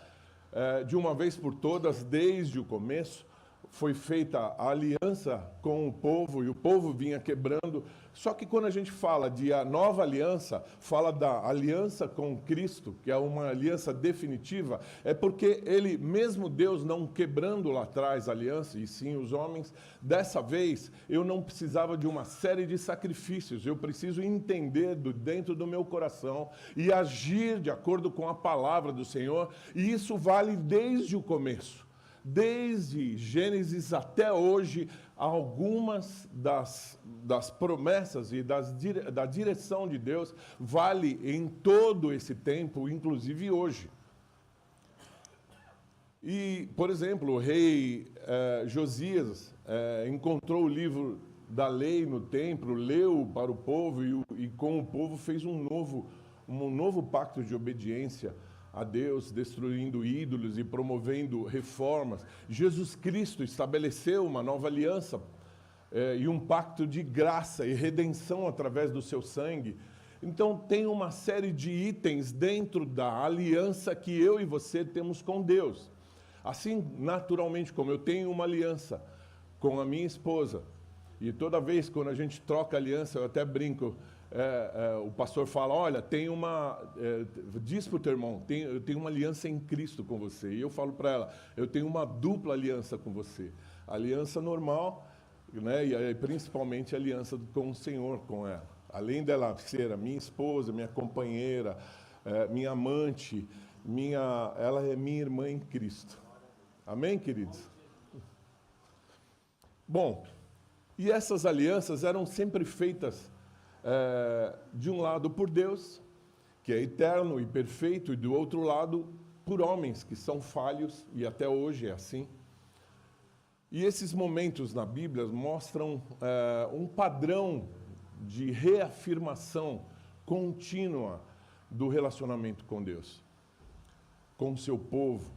de uma vez por todas, desde o começo. Foi feita a aliança com o povo e o povo vinha quebrando. Só que quando a gente fala de a nova aliança, fala da aliança com Cristo, que é uma aliança definitiva, é porque ele, mesmo Deus não quebrando lá atrás a aliança, e sim os homens, dessa vez eu não precisava de uma série de sacrifícios, eu preciso entender dentro do meu coração e agir de acordo com a palavra do Senhor, e isso vale desde o começo. Desde Gênesis até hoje, algumas das promessas e da direção de Deus vale em todo esse tempo, inclusive hoje. E, por exemplo, o rei Josias encontrou o livro da lei no templo, leu para o povo e com o povo fez um novo pacto de obediência a Deus, destruindo ídolos e promovendo reformas. Jesus Cristo estabeleceu uma nova aliança e um pacto de graça e redenção através do seu sangue. Então, tem uma série de itens dentro da aliança que eu e você temos com Deus. Assim, naturalmente, como eu tenho uma aliança com a minha esposa, e toda vez quando a gente troca aliança, eu até brinco, o pastor fala, olha, diz para o teu irmão, eu tenho uma aliança em Cristo com você. E eu falo para ela, eu tenho uma dupla aliança com você. A aliança normal, né, e principalmente a aliança com o Senhor, com ela. Além dela ser a minha esposa, minha companheira, minha amante, ela é minha irmã em Cristo. Amém, queridos? Bom, e essas alianças eram sempre feitas de um lado por Deus, que é eterno e perfeito, e do outro lado por homens que são falhos, e até hoje é assim. E esses momentos na Bíblia mostram um padrão de reafirmação contínua do relacionamento com Deus, com o seu povo,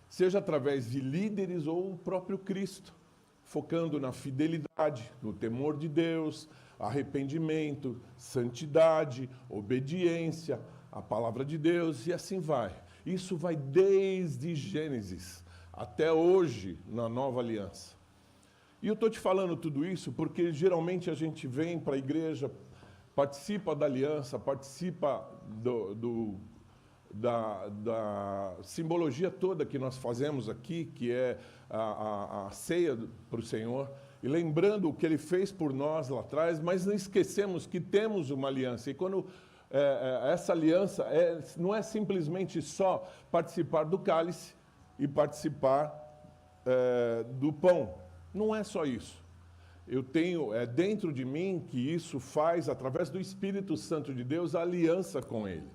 seja através de líderes ou o próprio Cristo, focando na fidelidade, no temor de Deus, arrependimento, santidade, obediência à palavra de Deus, e assim vai. Isso vai desde Gênesis até hoje na nova aliança. E eu estou te falando tudo isso porque geralmente a gente vem para a igreja, participa da aliança, participa da simbologia toda que nós fazemos aqui, que é a ceia para o Senhor, e lembrando o que Ele fez por nós lá atrás, mas não esquecemos que temos uma aliança. E quando essa aliança não é simplesmente só participar do cálice e participar do pão. Não é só isso. Eu tenho dentro de mim que isso faz, através do Espírito Santo de Deus, a aliança com Ele.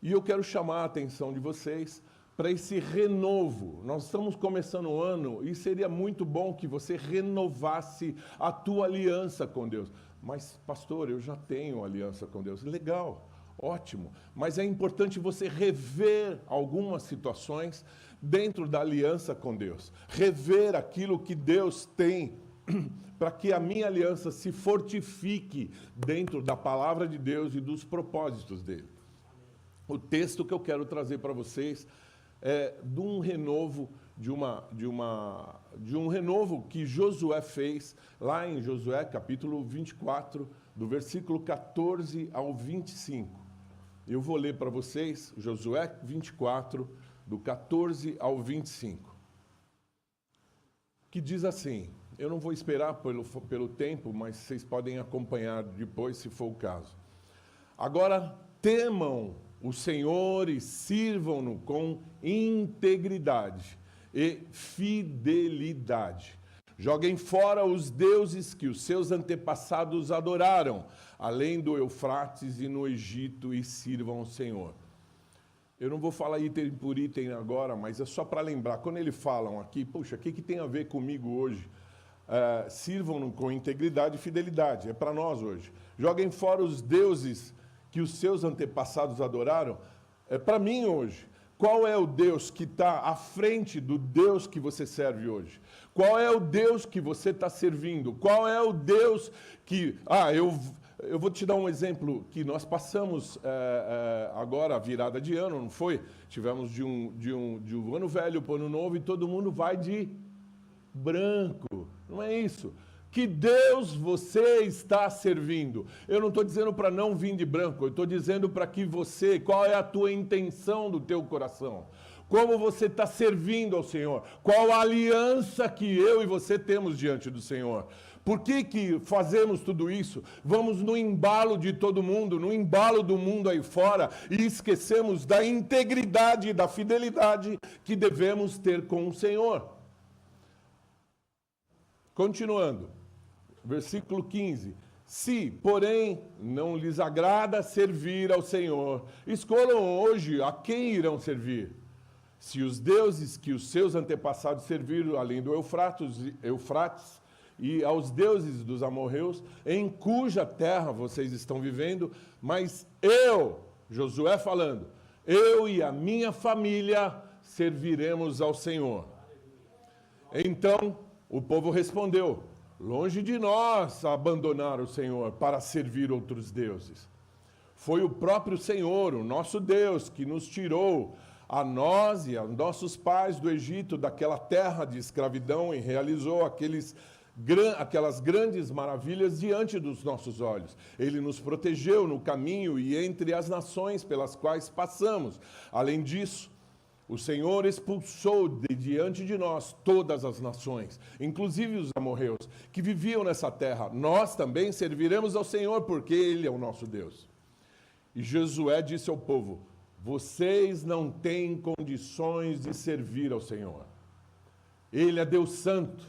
E eu quero chamar a atenção de vocês para esse renovo. Nós estamos começando o ano e seria muito bom que você renovasse a tua aliança com Deus. Mas, pastor, eu já tenho aliança com Deus. Legal, ótimo. Mas é importante você rever algumas situações dentro da aliança com Deus. Rever aquilo que Deus tem para que a minha aliança se fortifique dentro da palavra de Deus e dos propósitos dele. O texto que eu quero trazer para vocês é de um renovo, de um renovo que Josué fez lá em Josué, capítulo 24, do versículo 14 ao 25. Eu vou ler para vocês Josué 24, do 14 ao 25. Que diz assim, eu não vou esperar pelo tempo, mas vocês podem acompanhar depois, se for o caso. Agora, temam o Senhor e sirvam-no com integridade e fidelidade. Joguem fora os deuses que os seus antepassados adoraram, além do Eufrates e no Egito, e sirvam ao Senhor. Eu não vou falar item por item agora, mas é só para lembrar. Quando eles falam aqui, puxa, o que tem a ver comigo hoje? Sirvam com integridade e fidelidade. É para nós hoje. Joguem fora os deuses que os seus antepassados adoraram. É para mim hoje. Qual é o Deus que está à frente do Deus que você serve hoje? Qual é o Deus que você está servindo? Qual é o Deus que... Eu vou te dar um exemplo que nós passamos agora, a virada de ano, não foi? Tivemos de um ano velho para o ano novo e todo mundo vai de branco. Não é isso? Que Deus você está servindo? Eu não estou dizendo para não vir de branco, eu estou dizendo para que você, qual é a tua intenção do teu coração? Como você está servindo ao Senhor? Qual a aliança que eu e você temos diante do Senhor? Por que fazemos tudo isso? Vamos no embalo de todo mundo, no embalo do mundo aí fora, e esquecemos da integridade e da fidelidade que devemos ter com o Senhor. Continuando, versículo 15. Se, porém, não lhes agrada servir ao Senhor, escolham hoje a quem irão servir. Se os deuses que os seus antepassados serviram, além do Eufrates, e aos deuses dos amorreus, em cuja terra vocês estão vivendo, mas eu, Josué falando, eu e a minha família serviremos ao Senhor. Então o povo respondeu, longe de nós abandonar o Senhor para servir outros deuses. Foi o próprio Senhor, o nosso Deus, que nos tirou a nós e a nossos pais do Egito, daquela terra de escravidão, e realizou aquelas grandes maravilhas diante dos nossos olhos. Ele nos protegeu no caminho e entre as nações pelas quais passamos. Além disso, o Senhor expulsou de diante de nós todas as nações, inclusive os amorreus, que viviam nessa terra. Nós também serviremos ao Senhor, porque Ele é o nosso Deus. E Josué disse ao povo, vocês não têm condições de servir ao Senhor. Ele é Deus santo,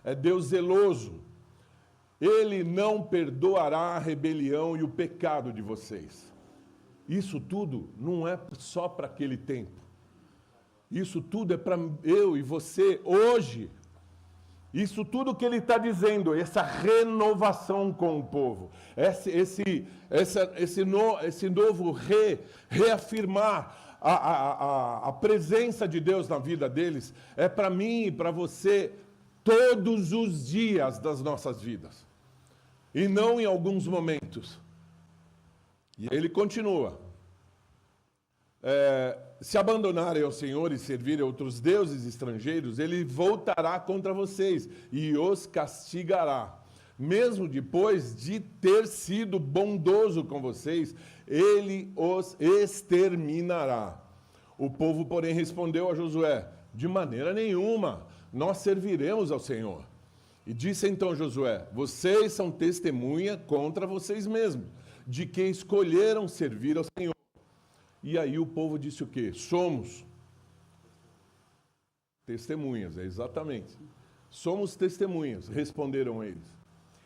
é Deus zeloso. Ele não perdoará a rebelião e o pecado de vocês. Isso tudo não é só para aquele tempo. Isso tudo é para eu e você hoje. Isso tudo que ele está dizendo, essa renovação com o povo, esse novo reafirmar a presença de Deus na vida deles, é para mim e para você todos os dias das nossas vidas, e não em alguns momentos. E ele continua, se abandonarem ao Senhor e servirem a outros deuses estrangeiros, ele voltará contra vocês e os castigará. Mesmo depois de ter sido bondoso com vocês, ele os exterminará. O povo, porém, respondeu a Josué, de maneira nenhuma, nós serviremos ao Senhor. E disse então Josué, vocês são testemunha contra vocês mesmos, de que escolheram servir ao Senhor. E aí o povo disse o quê? Somos testemunhas, exatamente. Somos testemunhas, responderam eles.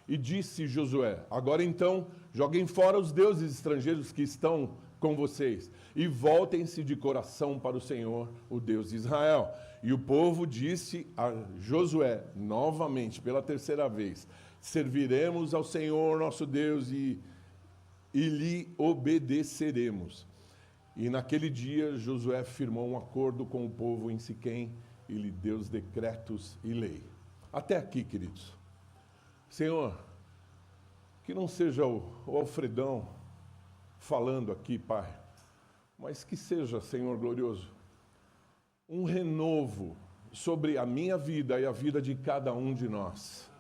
E disse Josué, agora então, joguem fora os deuses estrangeiros que estão com vocês, e voltem-se de coração para o Senhor, o Deus de Israel. E o povo disse a Josué, novamente, pela terceira vez, serviremos ao Senhor nosso Deus e lhe obedeceremos. E naquele dia Josué firmou um acordo com o povo em Siquém e lhe deu os decretos e lei. Até aqui, queridos. Senhor, que não seja o Alfredão falando aqui, Pai, mas que seja, Senhor glorioso, um renovo sobre a minha vida e a vida de cada um de nós.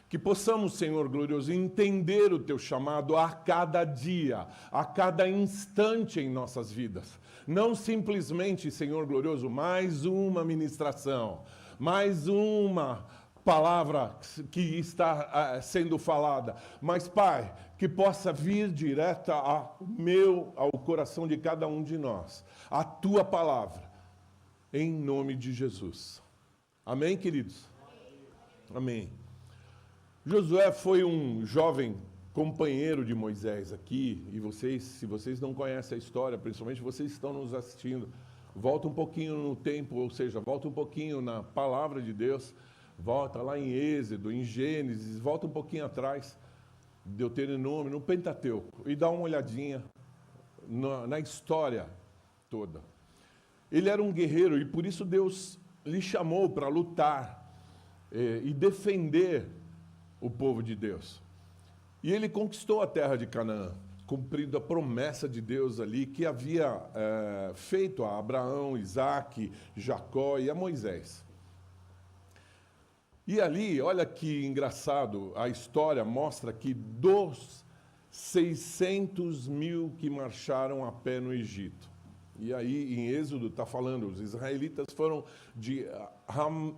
Que possamos, Senhor glorioso, entender o Teu chamado a cada dia, a cada instante em nossas vidas. Não simplesmente, Senhor glorioso, mais uma ministração, mais uma palavra que está sendo falada, mas, Pai, que possa vir direta ao coração de cada um de nós, a Tua palavra, em nome de Jesus. Amém, queridos? Amém. Josué foi um jovem companheiro de Moisés aqui, e vocês, se vocês não conhecem a história, principalmente vocês que estão nos assistindo, volta um pouquinho no tempo, ou seja, volta um pouquinho na palavra de Deus, volta lá em Êxodo, em Gênesis, volta um pouquinho atrás, Deuteronômio, no Pentateuco, e dá uma olhadinha na história toda. Ele era um guerreiro e por isso Deus lhe chamou para lutar e defender o povo de Deus. E ele conquistou a terra de Canaã, cumprindo a promessa de Deus ali que havia feito a Abraão, Isaque, Jacó e a Moisés. E ali, olha que engraçado, a história mostra que dos 600 mil que marcharam a pé no Egito. E aí, em Êxodo, está falando, os israelitas foram de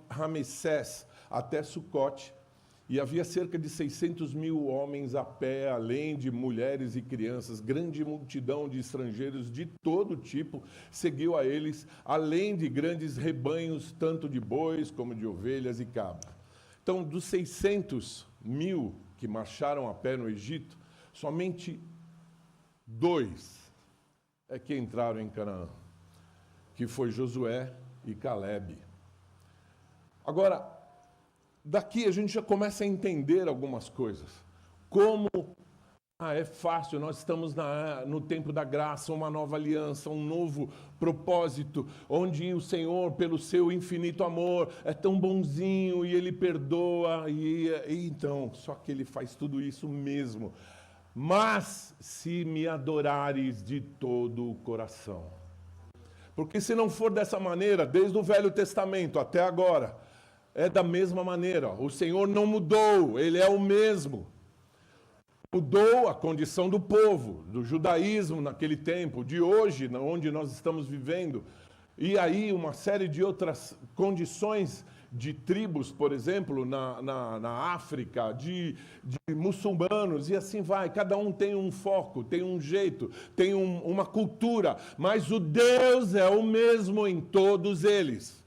Ramessés até Sucote, e havia cerca de 600 mil homens a pé, além de mulheres e crianças. Grande multidão de estrangeiros de todo tipo seguiu a eles, além de grandes rebanhos, tanto de bois como de ovelhas e cabras. Então, dos 600 mil que marcharam a pé no Egito, somente 2 é que entraram em Canaã, que foi Josué e Calebe. Agora, daqui a gente já começa a entender algumas coisas. Como é fácil, nós estamos no tempo da graça, uma nova aliança, um novo propósito, onde o Senhor, pelo seu infinito amor, é tão bonzinho e Ele perdoa, e então, só que Ele faz tudo isso mesmo. Mas se me adorares de todo o coração. Porque se não for dessa maneira, desde o Velho Testamento até agora, é da mesma maneira. O Senhor não mudou, Ele é o mesmo. Mudou a condição do povo, do judaísmo naquele tempo, de hoje, onde nós estamos vivendo. E aí uma série de outras condições de tribos, por exemplo, na África, de muçulmanos, e assim vai. Cada um tem um foco, tem um jeito, tem uma cultura, mas o Deus é o mesmo em todos eles.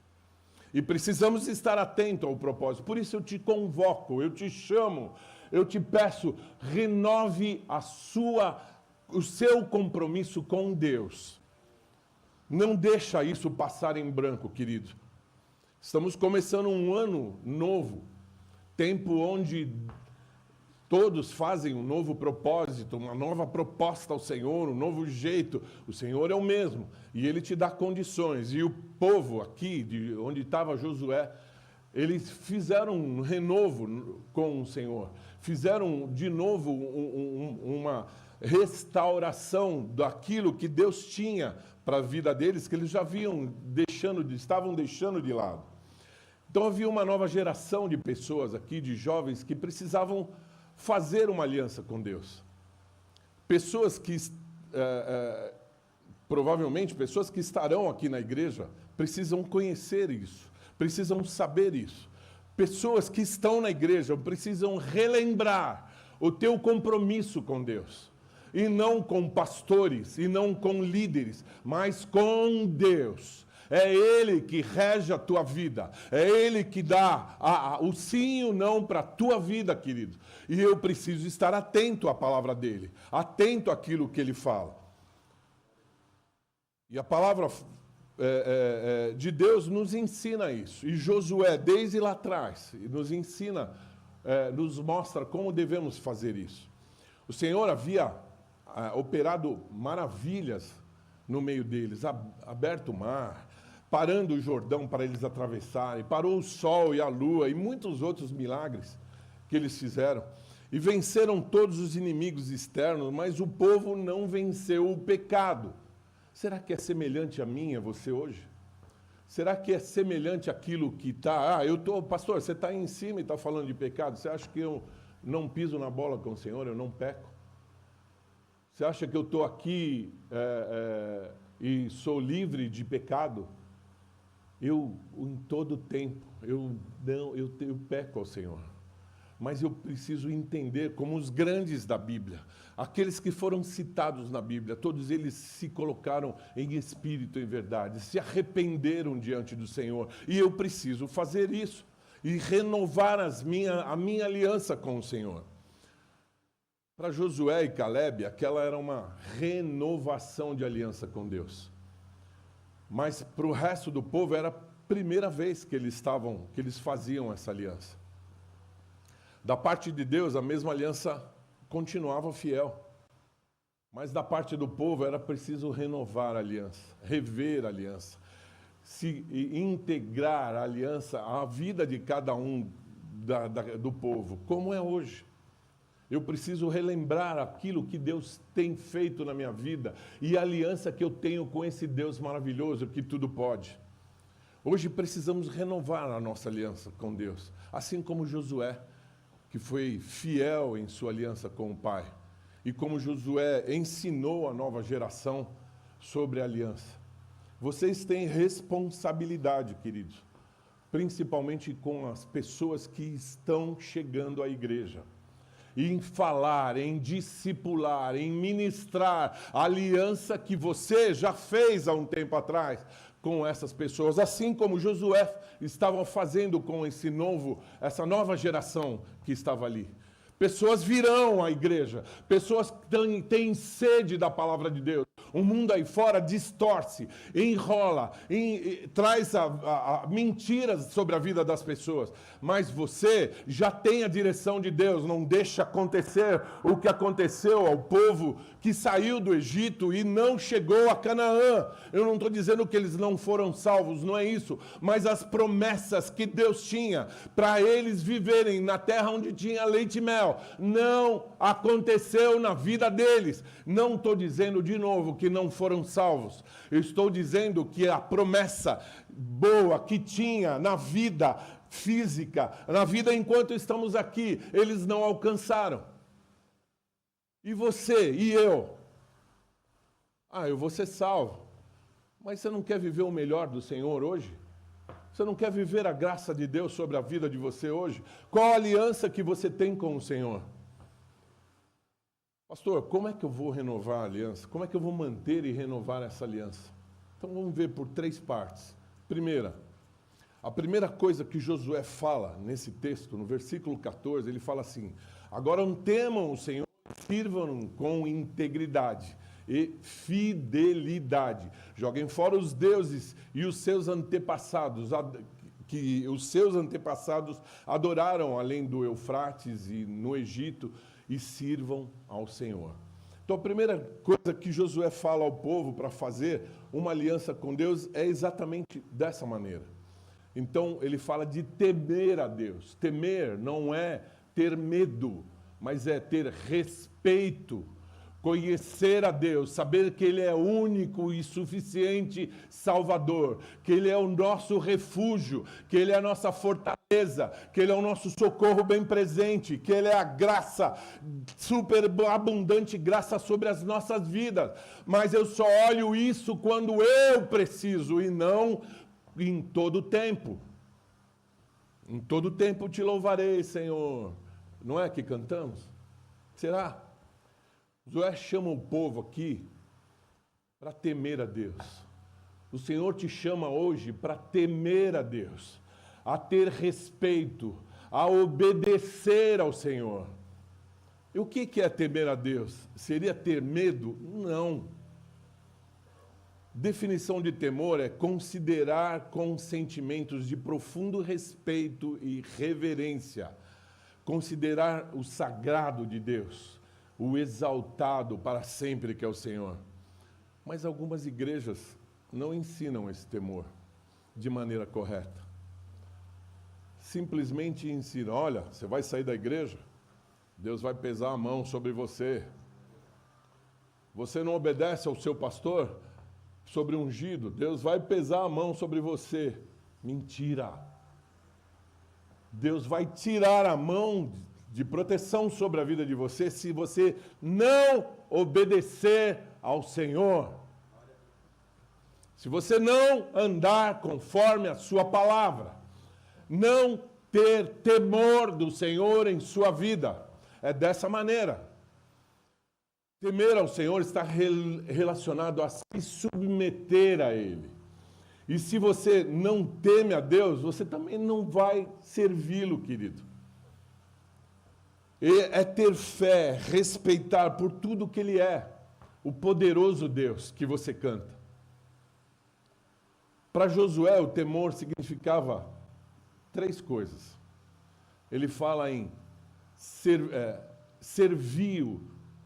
E precisamos estar atentos ao propósito. Por isso eu te convoco, eu te chamo, eu te peço, renove o seu compromisso com Deus. Não deixa isso passar em branco, querido. Estamos começando um ano novo, tempo onde todos fazem um novo propósito, uma nova proposta ao Senhor, um novo jeito. O Senhor é o mesmo e Ele te dá condições. E o povo aqui, de onde estava Josué, eles fizeram um renovo com o Senhor. Fizeram de novo uma restauração daquilo que Deus tinha para a vida deles, que eles já estavam deixando de lado. Então havia uma nova geração de pessoas aqui, de jovens, que precisavam fazer uma aliança com Deus. Pessoas que, provavelmente, pessoas que estarão aqui na igreja, precisam conhecer isso, precisam saber isso. Pessoas que estão na igreja precisam relembrar o teu compromisso com Deus. E não com pastores, e não com líderes, mas com Deus. É Ele que rege a tua vida. É Ele que dá o sim e o não para a tua vida, querido. E eu preciso estar atento à palavra dEle, atento àquilo que Ele fala. E a palavra de Deus nos ensina isso. E Josué, desde lá atrás, nos ensina, nos mostra como devemos fazer isso. O Senhor havia operado maravilhas no meio deles, aberto o mar, parando o Jordão para eles atravessarem, parou o sol e a lua e muitos outros milagres que eles fizeram. E venceram todos os inimigos externos, mas o povo não venceu o pecado. Será que é semelhante a mim, a você hoje? Será que é semelhante àquilo que está... pastor, você está aí em cima e está falando de pecado. Você acha que eu não piso na bola com o Senhor, eu não peco? Você acha que eu estou aqui e sou livre de pecado? Eu, em todo tempo, eu peco ao Senhor. Mas eu preciso entender como os grandes da Bíblia, aqueles que foram citados na Bíblia, todos eles se colocaram em espírito, em verdade, se arrependeram diante do Senhor. E eu preciso fazer isso. e renovar a minha aliança com o Senhor. Para Josué e Calebe, aquela era uma renovação de aliança com Deus. Mas para o resto do povo era a primeira vez que eles faziam essa aliança. Da parte de Deus, a mesma aliança continuava fiel. Mas da parte do povo era preciso renovar a aliança, rever a aliança, se integrar a aliança à vida de cada um do povo, como é hoje. Eu preciso relembrar aquilo que Deus tem feito na minha vida e a aliança que eu tenho com esse Deus maravilhoso que tudo pode. Hoje precisamos renovar a nossa aliança com Deus, assim como Josué, que foi fiel em sua aliança com o Pai, e como Josué ensinou a nova geração sobre a aliança. Vocês têm responsabilidade, queridos, principalmente com as pessoas que estão chegando à igreja, em falar, em discipular, em ministrar a aliança que você já fez há um tempo atrás com essas pessoas, assim como Josué estava fazendo com essa nova geração que estava ali. Pessoas virão à igreja, pessoas que têm sede da palavra de Deus. O mundo aí fora distorce, enrola, traz mentiras sobre a vida das pessoas. Mas você já tem a direção de Deus, não deixa acontecer o que aconteceu ao povo que saiu do Egito e não chegou a Canaã. Eu não estou dizendo que eles não foram salvos, não é isso. Mas as promessas que Deus tinha para eles viverem na terra onde tinha leite e mel, não aconteceu na vida deles. Não estou dizendo de novo que não foram salvos. Eu estou dizendo que a promessa boa que tinha na vida física, na vida enquanto estamos aqui, eles não alcançaram. E você e eu? Eu vou ser salvo. Mas você não quer viver o melhor do Senhor hoje? Você não quer viver a graça de Deus sobre a vida de você hoje? Qual a aliança que você tem com o Senhor? Pastor, como é que eu vou renovar a aliança? Como é que eu vou manter e renovar essa aliança? Então vamos ver por 3 partes. A primeira coisa que Josué fala nesse texto, no versículo 14, ele fala assim: agora não temam o Senhor, sirvam com integridade e fidelidade. Joguem fora os deuses e os seus antepassados, que os seus antepassados adoraram além do Eufrates e no Egito, e sirvam ao Senhor. Então a primeira coisa que Josué fala ao povo para fazer uma aliança com Deus é exatamente dessa maneira. Então ele fala de temer a Deus. Temer não é ter medo, mas é ter respeito, conhecer a Deus, saber que Ele é único e suficiente Salvador, que Ele é o nosso refúgio, que Ele é a nossa fortaleza, que Ele é o nosso socorro bem presente, que Ele é a graça, super abundante graça sobre as nossas vidas. Mas eu só olho isso quando eu preciso e não em todo tempo. Em todo tempo te louvarei, Senhor. Não é que cantamos? Será? Josué chama o povo aqui para temer a Deus. O Senhor te chama hoje para temer a Deus, a ter respeito, a obedecer ao Senhor. E o que é temer a Deus? Seria ter medo? Não. Definição de temor é considerar com sentimentos de profundo respeito e reverência, considerar o sagrado de Deus, o exaltado para sempre que é o Senhor. Mas algumas igrejas não ensinam esse temor de maneira correta. Simplesmente ensinam: olha, você vai sair da igreja, Deus vai pesar a mão sobre você. Você não obedece ao seu pastor sobre ungido, Deus vai pesar a mão sobre você. Mentira! Deus vai tirar a mão de proteção sobre a vida de você se você não obedecer ao Senhor. Se você não andar conforme a sua palavra, não ter temor do Senhor em sua vida. É dessa maneira. Temer ao Senhor está relacionado a se submeter a Ele. E se você não teme a Deus, você também não vai servi-lo, querido. É ter fé, respeitar por tudo que Ele é, o poderoso Deus que você canta. Para Josué, o temor significava 3 coisas. Ele fala em servir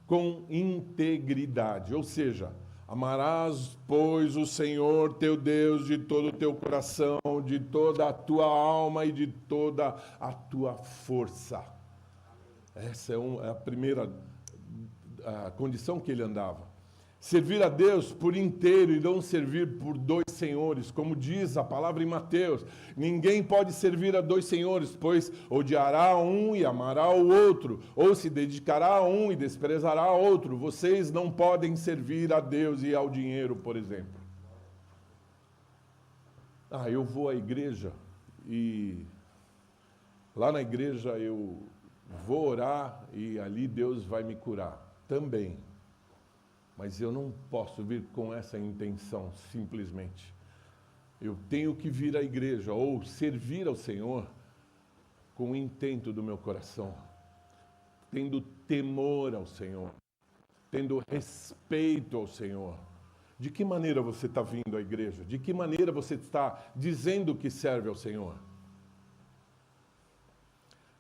com integridade, ou seja, amarás, pois, o Senhor teu Deus de todo o teu coração, de toda a tua alma e de toda a tua força. Essa é a primeira condição que ele andava. Servir a Deus por inteiro e não servir por 2 senhores, como diz a palavra em Mateus. Ninguém pode servir a 2 senhores, pois odiará um e amará o outro, ou se dedicará a um e desprezará a outro. Vocês não podem servir a Deus e ao dinheiro, por exemplo. Eu vou à igreja e lá na igreja eu vou orar e ali Deus vai me curar. Também. Mas eu não posso vir com essa intenção, simplesmente. Eu tenho que vir à igreja ou servir ao Senhor com o intento do meu coração, tendo temor ao Senhor, tendo respeito ao Senhor. De que maneira você está vindo à igreja? De que maneira você está dizendo que serve ao Senhor?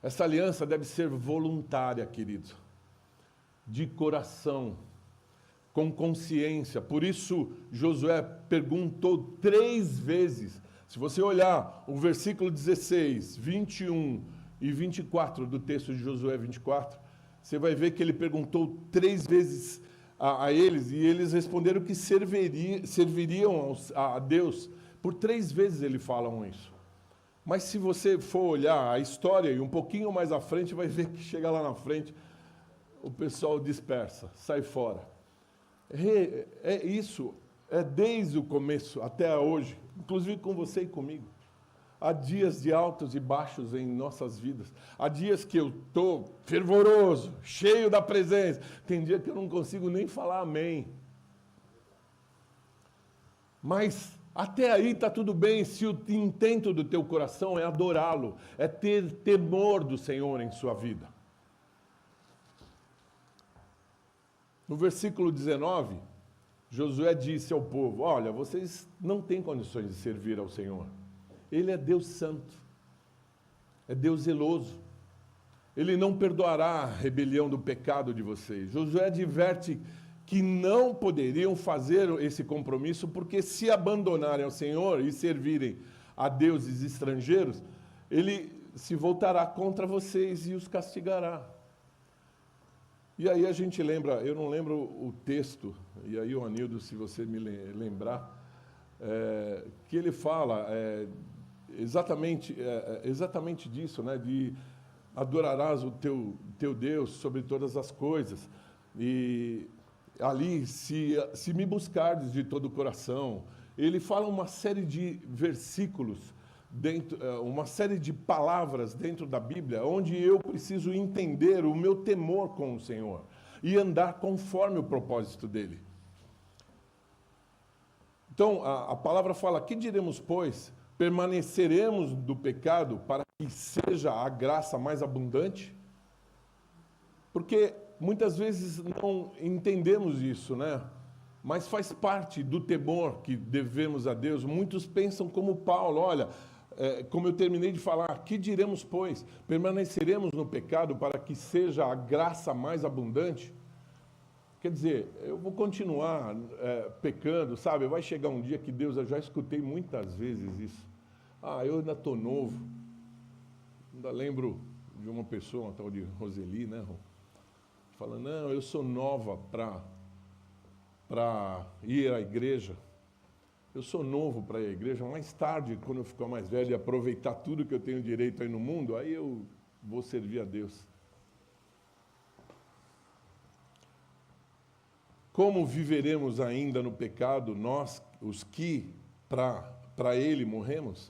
Essa aliança deve ser voluntária, querido, de coração, com consciência. Por isso, Josué perguntou 3 vezes. Se você olhar o versículo 16, 21 e 24 do texto de Josué 24, você vai ver que ele perguntou 3 vezes a eles, e eles responderam que serviriam a Deus. Por 3 vezes eles falam isso. Mas se você for olhar a história e um pouquinho mais à frente, vai ver que chega lá na frente, o pessoal dispersa, sai fora. Isso é desde o começo até hoje, inclusive com você e comigo. Há dias de altos e baixos em nossas vidas. Há dias que eu estou fervoroso, cheio da presença. Tem dia que eu não consigo nem falar amém. Mas até aí está tudo bem, se o intento do teu coração é adorá-lo, é ter temor do Senhor em sua vida. No versículo 19, Josué disse ao povo: olha, vocês não têm condições de servir ao Senhor. Ele é Deus santo, é Deus zeloso. Ele não perdoará a rebelião do pecado de vocês. Josué adverte que não poderiam fazer esse compromisso, porque se abandonarem ao Senhor e servirem a deuses estrangeiros, Ele se voltará contra vocês e os castigará. E aí a gente lembra, eu não lembro o texto, e aí o Anildo, se você me lembrar, que ele fala exatamente disso, né, de adorarás o teu Deus sobre todas as coisas, e ali, se me buscardes de todo o coração, ele fala uma série de versículos, uma série de palavras dentro da Bíblia, onde eu preciso entender o meu temor com o Senhor e andar conforme o propósito dele. Então, a palavra fala: que diremos, pois? Permaneceremos do pecado para que seja a graça mais abundante? Porque muitas vezes não entendemos isso, né? Mas faz parte do temor que devemos a Deus. Muitos pensam como Paulo: olha, como eu terminei de falar, que diremos, pois? Permaneceremos no pecado para que seja a graça mais abundante? Quer dizer, eu vou continuar pecando, sabe? Vai chegar um dia que Deus, eu já escutei muitas vezes isso. Eu ainda estou novo. Ainda lembro de uma pessoa, uma tal de Roseli, né? Falando: não, eu sou nova para ir à igreja. Eu sou novo para ir à igreja. Mais tarde, quando eu ficar mais velho e aproveitar tudo que eu tenho direito aí no mundo, aí eu vou servir a Deus. Como viveremos ainda no pecado, nós, os que para Ele morremos?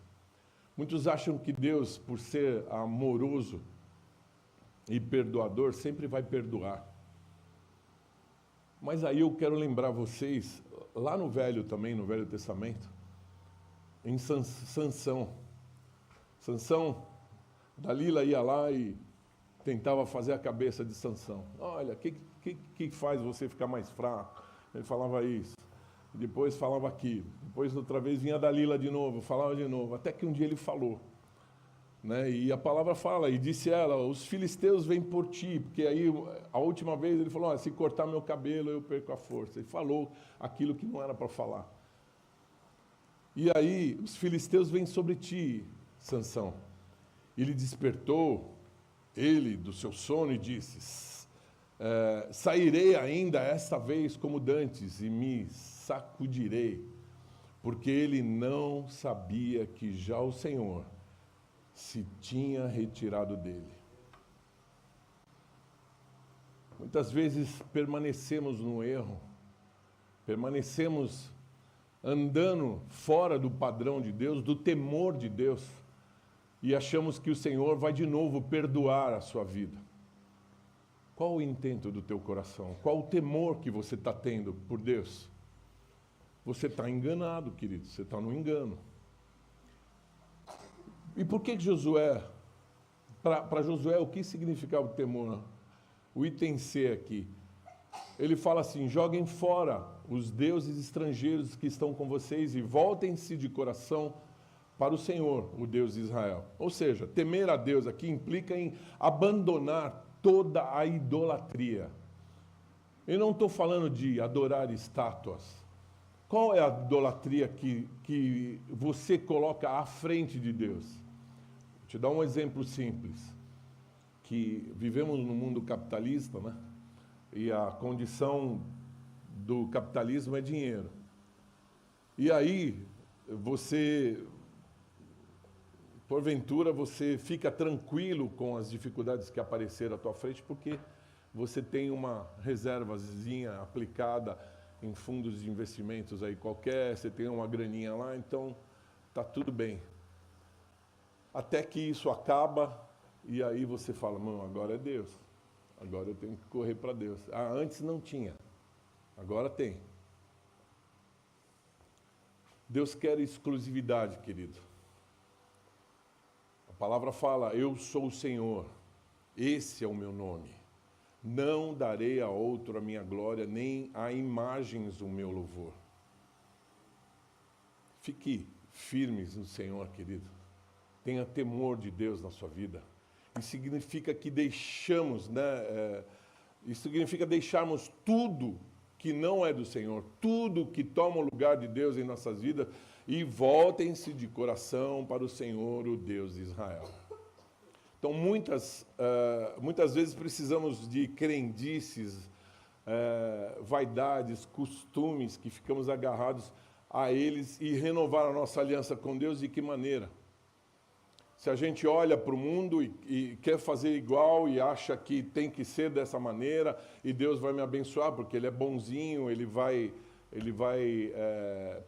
Muitos acham que Deus, por ser amoroso e perdoador, sempre vai perdoar. Mas aí eu quero lembrar vocês, lá no Velho também, no Velho Testamento, em Sansão. Sansão, Dalila ia lá e tentava fazer a cabeça de Sansão. Olha, o que faz você ficar mais fraco? Ele falava isso. Depois falava aquilo. Depois, outra vez, vinha Dalila de novo, falava de novo. Até que um dia ele falou. Né? E a palavra fala, e disse ela, os filisteus vêm por ti. Porque aí, a última vez, ele falou, se cortar meu cabelo, eu perco a força. Ele falou aquilo que não era para falar. E aí, os filisteus vêm sobre ti, Sansão. Ele despertou, ele, do seu sono, e disse, sairei ainda esta vez como dantes, e me sacudirei, porque ele não sabia que já o Senhor se tinha retirado dele. Muitas vezes permanecemos no erro, permanecemos andando fora do padrão de Deus, do temor de Deus, e achamos que o Senhor vai de novo perdoar a sua vida. Qual o intento do teu coração? Qual o temor que você está tendo por Deus? Você está enganado, querido, você está no engano. E por que Josué, para Josué, o que significava o temor? O item C aqui, ele fala assim, joguem fora os deuses estrangeiros que estão com vocês e voltem-se de coração para o Senhor, o Deus de Israel. Ou seja, temer a Deus aqui implica em abandonar toda a idolatria. Eu não estou falando de adorar estátuas. Qual é a idolatria que você coloca à frente de Deus? Vou te dar um exemplo simples. Que vivemos num mundo capitalista, né? E a condição do capitalismo é dinheiro. E aí, porventura, você fica tranquilo com as dificuldades que apareceram à tua frente, porque você tem uma reservazinha aplicada em fundos de investimentos aí qualquer, você tem uma graninha lá, então tá tudo bem. Até que isso acaba e aí você fala, mano, agora é Deus. Agora eu tenho que correr para Deus. Antes não tinha, agora tem. Deus quer exclusividade, querido. A palavra fala, eu sou o Senhor, esse é o meu nome. Não darei a outro a minha glória, nem a imagens o meu louvor. Fique firmes no Senhor, querido. Tenha temor de Deus na sua vida. Isso significa que deixamos, isso significa deixarmos tudo que não é do Senhor, tudo que toma o lugar de Deus em nossas vidas, e voltem-se de coração para o Senhor, o Deus de Israel. Então, muitas vezes precisamos de crendices, vaidades, costumes, que ficamos agarrados a eles, e renovar a nossa aliança com Deus. De que maneira? Se a gente olha para o mundo e quer fazer igual e acha que tem que ser dessa maneira e Deus vai me abençoar porque Ele é bonzinho, Ele vai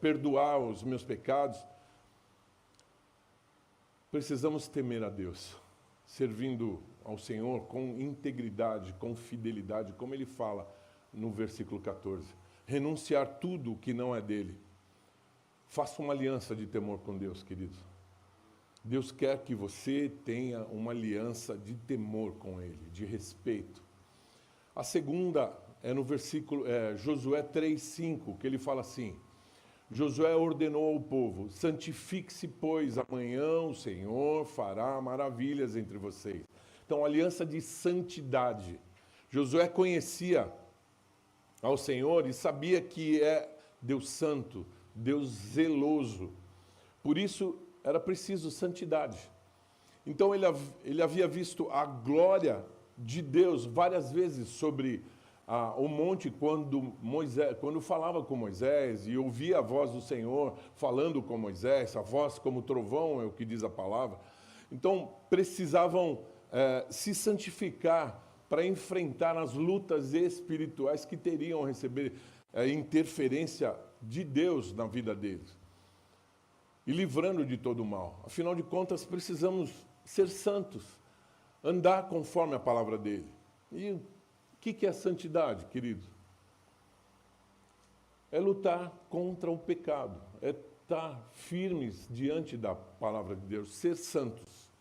perdoar os meus pecados. Precisamos temer a Deus, servindo ao Senhor com integridade, com fidelidade, como Ele fala no versículo 14. Renunciar tudo que não é dEle. Faça uma aliança de temor com Deus, queridos. Deus quer que você tenha uma aliança de temor com Ele, de respeito. A segunda é no versículo Josué 3:5, que ele fala assim, Josué ordenou ao povo, santifique-se, pois amanhã o Senhor fará maravilhas entre vocês. Então, aliança de santidade. Josué conhecia ao Senhor e sabia que é Deus santo, Deus zeloso. Por isso, era preciso santidade. Então ele havia visto a glória de Deus várias vezes sobre o monte quando falava com Moisés e ouvia a voz do Senhor falando com Moisés, a voz como trovão é o que diz a palavra. Então precisavam se santificar para enfrentar as lutas espirituais que teriam a receber interferência de Deus na vida deles. E livrando de todo o mal. Afinal de contas, precisamos ser santos, andar conforme a palavra dele. E o que é santidade, querido? É lutar contra o pecado, é estar firmes diante da palavra de Deus, ser santos.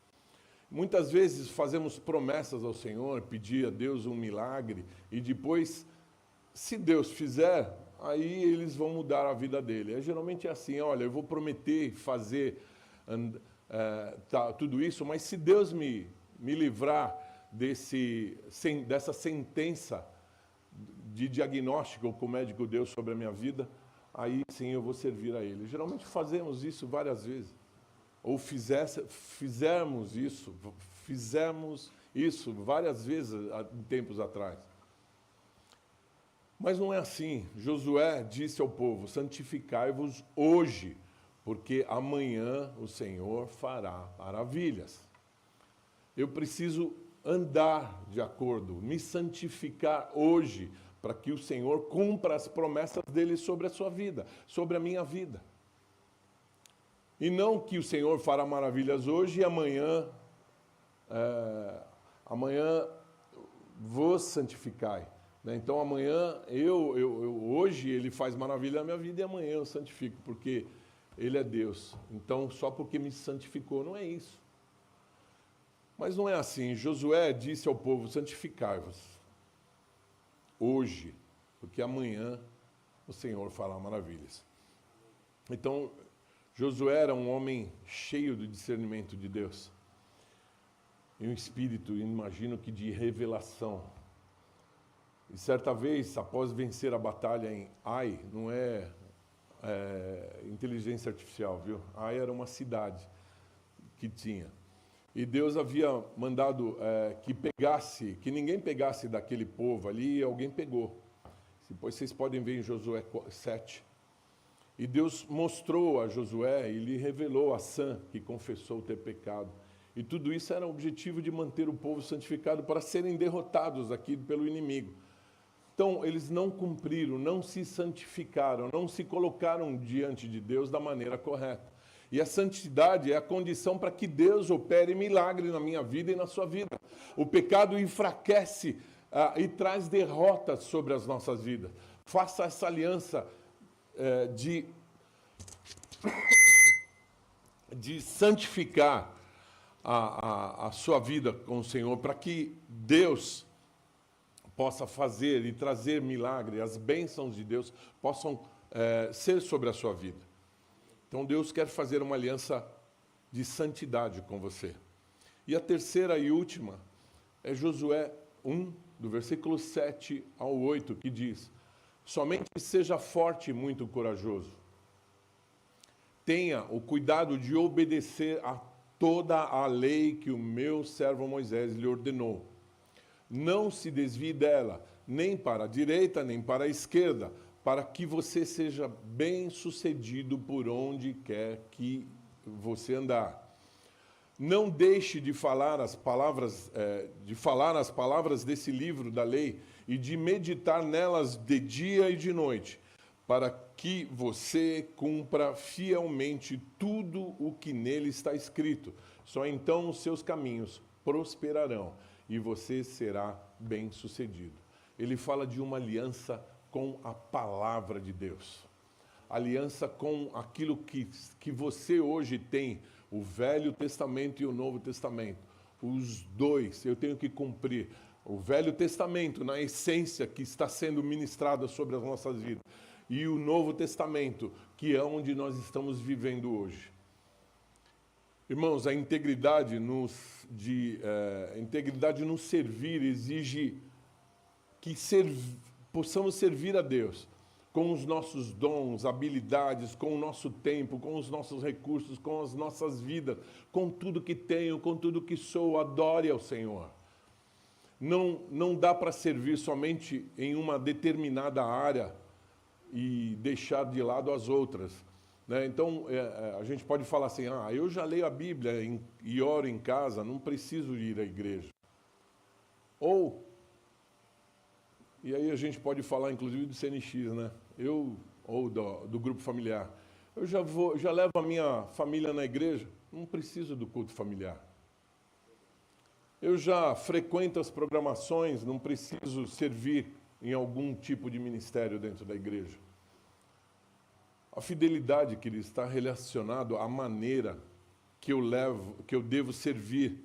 Muitas vezes fazemos promessas ao Senhor, pedir a Deus um milagre, e depois, se Deus fizer, aí eles vão mudar a vida dele. Geralmente é assim, olha, eu vou prometer fazer tudo isso, mas se Deus me livrar dessa sentença de diagnóstico que o médico deu sobre a minha vida, aí sim eu vou servir a Ele. Geralmente fazemos isso várias vezes. Ou fizemos isso várias vezes tempos atrás. Mas não é assim. Josué disse ao povo: santificai-vos hoje, porque amanhã o Senhor fará maravilhas. Eu preciso andar de acordo, me santificar hoje, para que o Senhor cumpra as promessas dele sobre a sua vida, sobre a minha vida. E não que o Senhor fará maravilhas hoje e amanhã vos santificai. Né? Então amanhã, hoje ele faz maravilha na minha vida e amanhã eu santifico, porque ele é Deus. Então só porque me santificou, não é isso. Mas não é assim. Josué disse ao povo: santificai-vos hoje, porque amanhã o Senhor fará maravilhas. Então, Josué era um homem cheio do discernimento de Deus. E um espírito, imagino que de revelação. E certa vez, após vencer a batalha em Ai, não é inteligência artificial, viu? Ai era uma cidade que tinha. E Deus havia mandado que ninguém pegasse daquele povo ali, e alguém pegou. Depois vocês podem ver em Josué 7. E Deus mostrou a Josué e lhe revelou a Sã, que confessou ter pecado. E tudo isso era o objetivo de manter o povo santificado para serem derrotados aqui pelo inimigo. Então, eles não cumpriram, não se santificaram, não se colocaram diante de Deus da maneira correta. E a santidade é a condição para que Deus opere milagre na minha vida e na sua vida. O pecado enfraquece e traz derrotas sobre as nossas vidas. Faça essa aliança de santificar a sua vida com o Senhor, para que Deus possa fazer e trazer milagre, as bênçãos de Deus possam ser sobre a sua vida. Então Deus quer fazer uma aliança de santidade com você. E a terceira e última é Josué 1, do versículo 7 ao 8, que diz: somente seja forte e muito corajoso. Tenha o cuidado de obedecer a toda a lei que o meu servo Moisés lhe ordenou. Não se desvie dela, nem para a direita, nem para a esquerda, para que você seja bem-sucedido por onde quer que você andar. Não deixe de falar as palavras desse livro da lei e de meditar nelas de dia e de noite, para que você cumpra fielmente tudo o que nele está escrito. Só então os seus caminhos prosperarão e você será bem-sucedido. Ele fala de uma aliança com a palavra de Deus. Aliança com aquilo que você hoje tem, o Velho Testamento e o Novo Testamento. Os dois eu tenho que cumprir. O Velho Testamento, na essência, que está sendo ministrada sobre as nossas vidas. E o Novo Testamento, que é onde nós estamos vivendo hoje. Irmãos, a integridade no servir exige que possamos servir a Deus com os nossos dons, habilidades, com o nosso tempo, com os nossos recursos, com as nossas vidas, com tudo que tenho, com tudo que sou. Adore ao Senhor. Não dá para servir somente em uma determinada área e deixar de lado as outras. Né? Então, a gente pode falar assim: eu já leio a Bíblia e oro em casa, não preciso ir à igreja. E aí a gente pode falar, inclusive, do CNX, né? Ou do grupo familiar. Eu já levo a minha família na igreja, não preciso do culto familiar. Eu já frequento as programações, não preciso servir em algum tipo de ministério dentro da igreja. A fidelidade, querido, está relacionado à maneira que eu devo servir.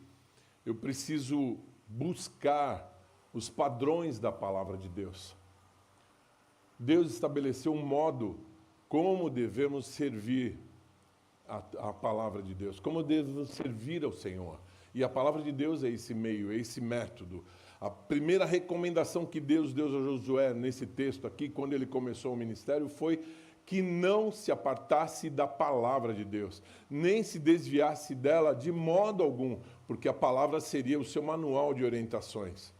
Eu preciso buscar os padrões da palavra de Deus. Deus estabeleceu um modo como devemos servir a palavra de Deus, como devemos servir ao Senhor. E a palavra de Deus é esse meio, é esse método. A primeira recomendação que Deus deu a Josué nesse texto aqui, quando ele começou o ministério, foi que não se apartasse da palavra de Deus, nem se desviasse dela de modo algum, porque a palavra seria o seu manual de orientações.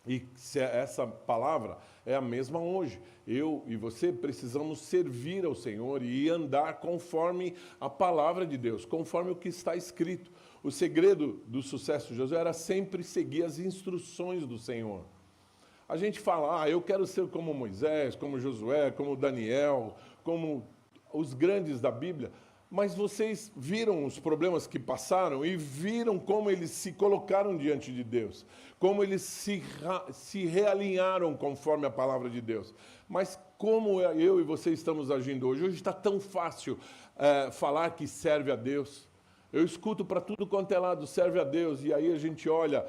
E essa palavra é a mesma hoje. Eu e você precisamos servir ao Senhor e andar conforme a palavra de Deus, conforme o que está escrito. O segredo do sucesso de Josué era sempre seguir as instruções do Senhor. A gente fala, eu quero ser como Moisés, como Josué, como Daniel, como os grandes da Bíblia, mas vocês viram os problemas que passaram e viram como eles se colocaram diante de Deus, como eles se realinharam conforme a palavra de Deus. Mas como eu e você estamos agindo hoje? Hoje está tão fácil falar que serve a Deus. Eu escuto para tudo quanto é lado, serve a Deus, e aí a gente olha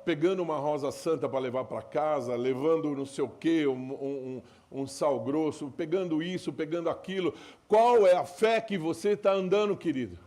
pegando uma rosa santa para levar para casa, levando não sei o quê, um sal grosso, pegando isso, pegando aquilo. Qual é a fé que você está andando, querido?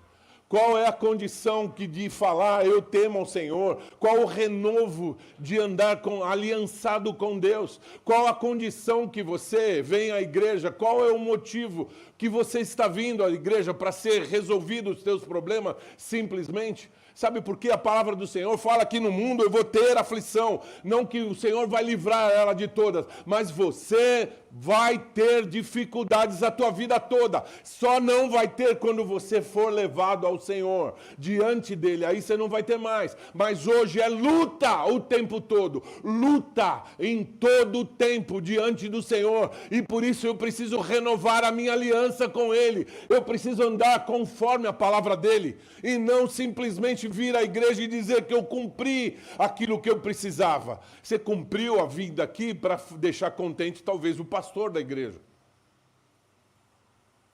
Qual é a condição de falar, eu temo ao Senhor? Qual o renovo de andar aliançado com Deus? Qual a condição que você vem à igreja? Qual é o motivo que você está vindo à igreja para ser resolvido os seus problemas simplesmente? Sabe por quê? A palavra do Senhor fala que no mundo eu vou ter aflição. Não que o Senhor vai livrar ela de todas, mas você vai ter dificuldades a tua vida toda. Só não vai ter quando você for levado ao Senhor, diante dele. Aí você não vai ter mais. Mas hoje é luta o tempo todo. Luta em todo o tempo diante do Senhor. E por isso eu preciso renovar a minha aliança com ele. Eu preciso andar conforme a palavra dele. E não simplesmente vir à igreja e dizer que eu cumpri aquilo que eu precisava. Você cumpriu a vida aqui para deixar contente talvez o pastor da igreja.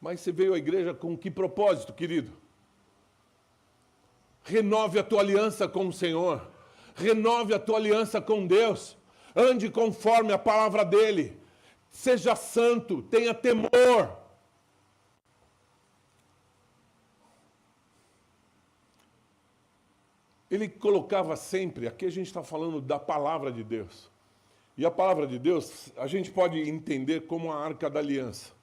Mas você veio à igreja com que propósito, querido? Renove a tua aliança com o Senhor. Renove a tua aliança com Deus. Ande conforme a palavra dele. Seja santo, tenha temor. Ele colocava sempre, aqui a gente está falando da palavra de Deus. E a palavra de Deus, a gente pode entender como a Arca da Aliança.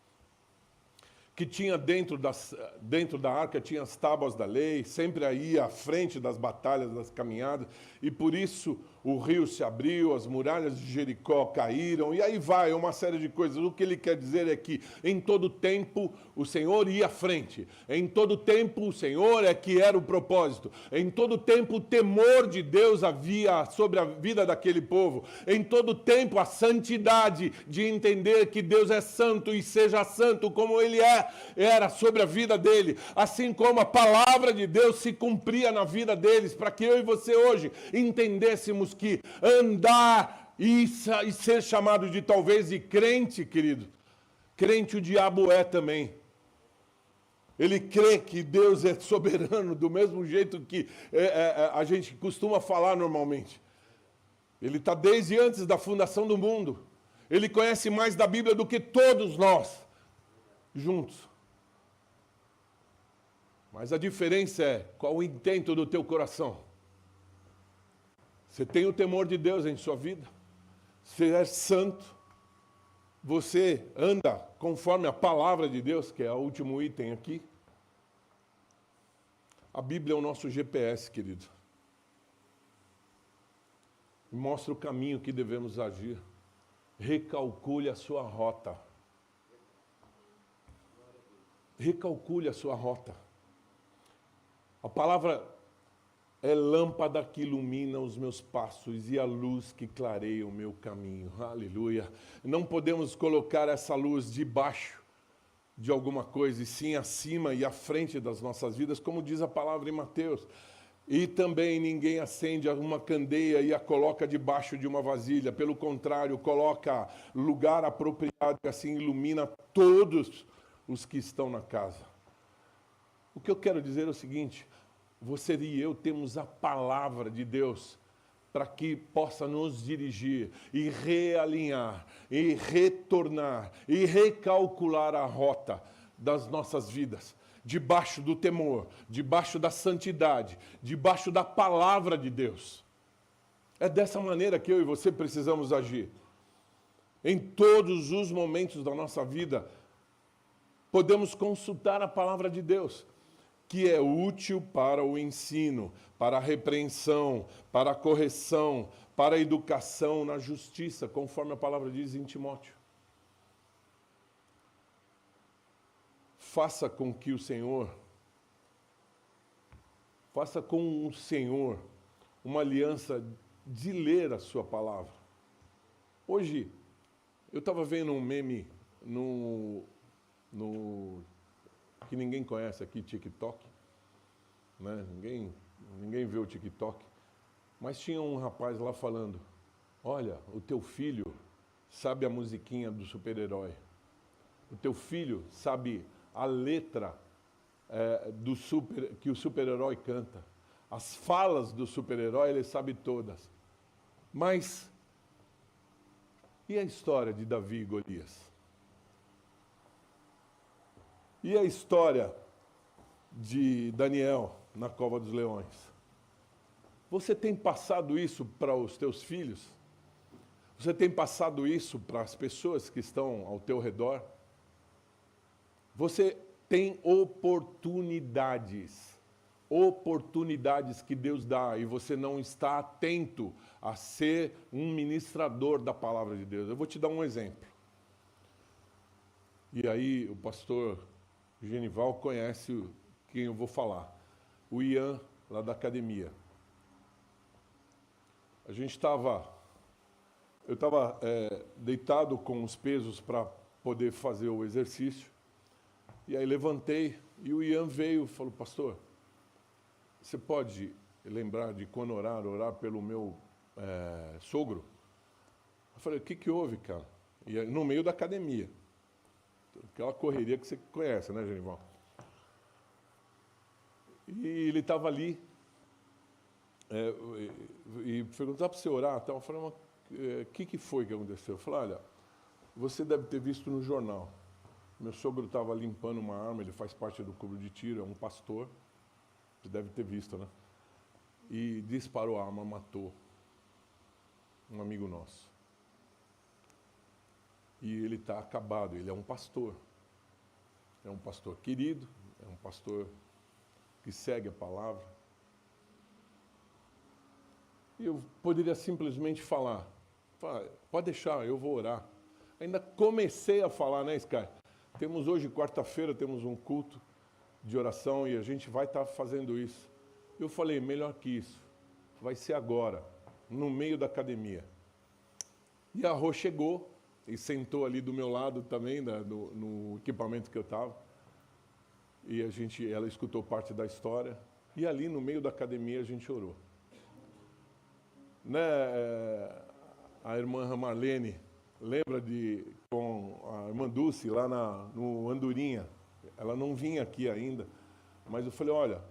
Que tinha dentro da arca, tinha as tábuas da lei, sempre aí à frente das batalhas, das caminhadas. E por isso o rio se abriu, as muralhas de Jericó caíram, e aí vai uma série de coisas. O que ele quer dizer é que em todo tempo o Senhor ia à frente. Em todo tempo o Senhor é que era o propósito. Em todo tempo o temor de Deus havia sobre a vida daquele povo. Em todo tempo a santidade de entender que Deus é santo e seja santo como ele era sobre a vida dele. Assim como a palavra de Deus se cumpria na vida deles, para que eu e você hoje entendêssemos que andar e ser chamado de talvez de crente, querido, crente o diabo é também. Ele crê que Deus é soberano do mesmo jeito que a gente costuma falar normalmente. Ele está desde antes da fundação do mundo. Ele conhece mais da Bíblia do que todos nós juntos. Mas a diferença é qual o intento do teu coração. Você tem o temor de Deus em sua vida? Você é santo? Você anda conforme a palavra de Deus, que é o último item aqui? A Bíblia é o nosso GPS, querido. Mostra o caminho que devemos agir. Recalcule a sua rota. Recalcule a sua rota. A palavra é lâmpada que ilumina os meus passos e a luz que clareia o meu caminho. Aleluia. Não podemos colocar essa luz debaixo de alguma coisa, e sim acima e à frente das nossas vidas, como diz a palavra em Mateus. E também ninguém acende uma candeia e a coloca debaixo de uma vasilha. Pelo contrário, coloca lugar apropriado e assim ilumina todos os que estão na casa. O que eu quero dizer é o seguinte: você e eu temos a palavra de Deus para que possa nos dirigir e realinhar, e retornar, e recalcular a rota das nossas vidas. Debaixo do temor, debaixo da santidade, debaixo da palavra de Deus. É dessa maneira que eu e você precisamos agir. Em todos os momentos da nossa vida, podemos consultar a palavra de Deus, que é útil para o ensino, para a repreensão, para a correção, para a educação na justiça, conforme a palavra diz em Timóteo. Faça com o Senhor uma aliança de ler a sua palavra. Hoje, eu estava vendo um meme no que ninguém conhece aqui, TikTok, né? Ninguém vê o TikTok, mas tinha um rapaz lá falando: olha, o teu filho sabe a musiquinha do super-herói, o teu filho sabe a letra que o super-herói canta, as falas do super-herói ele sabe todas, mas e a história de Davi e Golias? E a história de Daniel na cova dos leões? Você tem passado isso para os teus filhos? Você tem passado isso para as pessoas que estão ao teu redor? Você tem oportunidades que Deus dá e você não está atento a ser um ministrador da palavra de Deus. Eu vou te dar um exemplo. E aí o pastor Genival conhece quem eu vou falar. O Ian, lá da academia. Eu estava deitado com os pesos para poder fazer o exercício. E aí levantei e o Ian veio e falou: pastor, você pode lembrar de quando orar pelo meu sogro? Eu falei: o que houve, cara? E aí, no meio da academia. Aquela correria que você conhece, né, Genival? E ele estava ali e perguntava para você orar. Eu falei: o que foi que aconteceu? Eu falei: olha, você deve ter visto no jornal. Meu sogro estava limpando uma arma, ele faz parte do clube de tiro, é um pastor, você deve ter visto, né? E disparou a arma, matou um amigo nosso. E ele está acabado, ele é um pastor querido, é um pastor que segue a palavra. E eu poderia simplesmente falar: pode deixar, eu vou orar. Ainda comecei a falar, né, Sky? Temos hoje, quarta-feira, temos um culto de oração e a gente vai estar fazendo isso. Eu falei: melhor que isso, vai ser agora, no meio da academia. E a Rô chegou e sentou ali do meu lado também, no equipamento que eu estava. E ela escutou parte da história. E ali no meio da academia a gente orou. Né, a irmã Marlene lembra com a irmã Dulce lá no Andorinha? Ela não vinha aqui ainda, mas eu falei: olha,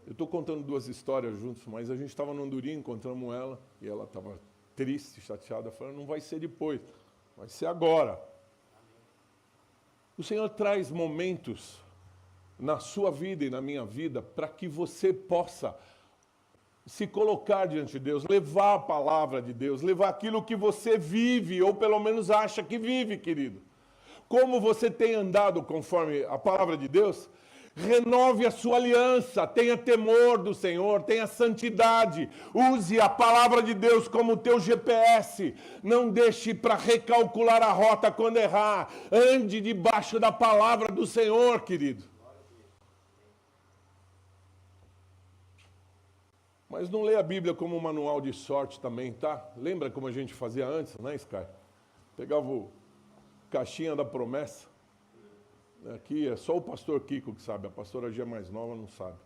eu estou contando duas histórias juntos, mas a gente estava no Andorinha, encontramos ela, e ela estava triste, chateada, falando: não vai ser depois, vai ser agora. O Senhor traz momentos na sua vida e na minha vida para que você possa se colocar diante de Deus, levar a palavra de Deus, levar aquilo que você vive, ou pelo menos acha que vive, querido. Como você tem andado conforme a palavra de Deus, renove a sua aliança, tenha temor do Senhor, tenha santidade, use a palavra de Deus como teu GPS, não deixe para recalcular a rota quando errar, ande debaixo da palavra do Senhor, querido. Mas não lê a Bíblia como um manual de sorte também, tá? Lembra como a gente fazia antes, né, Sky? Pegava o caixinha da promessa. Aqui é só o pastor Kiko que sabe, a pastora Gia mais nova não sabe.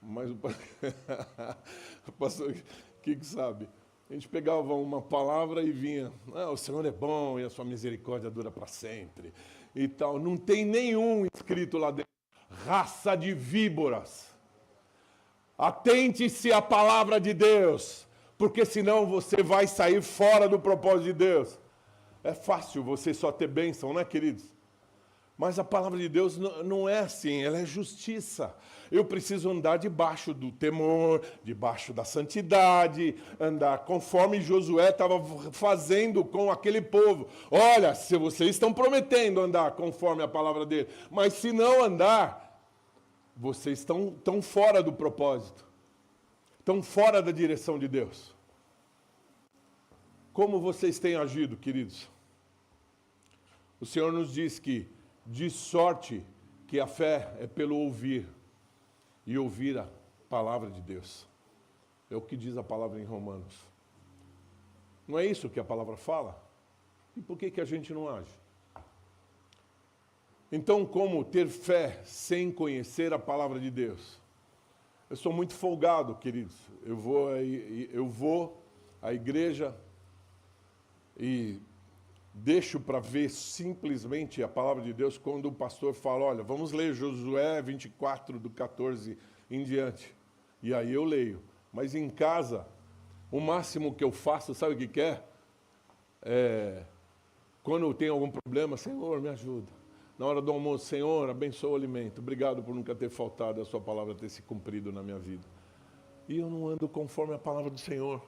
mas o pastor que sabe. A gente pegava uma palavra e vinha, o Senhor é bom e a sua misericórdia dura para sempre e tal. Não tem nenhum escrito lá dentro. Raça de víboras. Atente-se à palavra de Deus, porque senão você vai sair fora do propósito de Deus. É fácil você só ter bênção, né, queridos? Mas a palavra de Deus não é assim, ela é justiça. Eu preciso andar debaixo do temor, debaixo da santidade, andar conforme Josué estava fazendo com aquele povo. Olha, se vocês estão prometendo andar conforme a palavra dele, mas se não andar, vocês estão fora do propósito, estão fora da direção de Deus. Como vocês têm agido, queridos? O Senhor nos diz que de sorte que a fé é pelo ouvir, e ouvir a palavra de Deus. É o que diz a palavra em Romanos. Não é isso que a palavra fala? E por que a gente não age? Então, como ter fé sem conhecer a palavra de Deus? Eu sou muito folgado, queridos. Eu vou à igreja e deixo para ver simplesmente a palavra de Deus quando o pastor fala, olha, vamos ler Josué 24, do 14 em diante. E aí eu leio. Mas em casa, o máximo que eu faço, sabe o que é? Quando eu tenho algum problema, Senhor, me ajuda. Na hora do almoço, Senhor, abençoa o alimento. Obrigado por nunca ter faltado, a sua palavra ter se cumprido na minha vida. E eu não ando conforme a palavra do Senhor.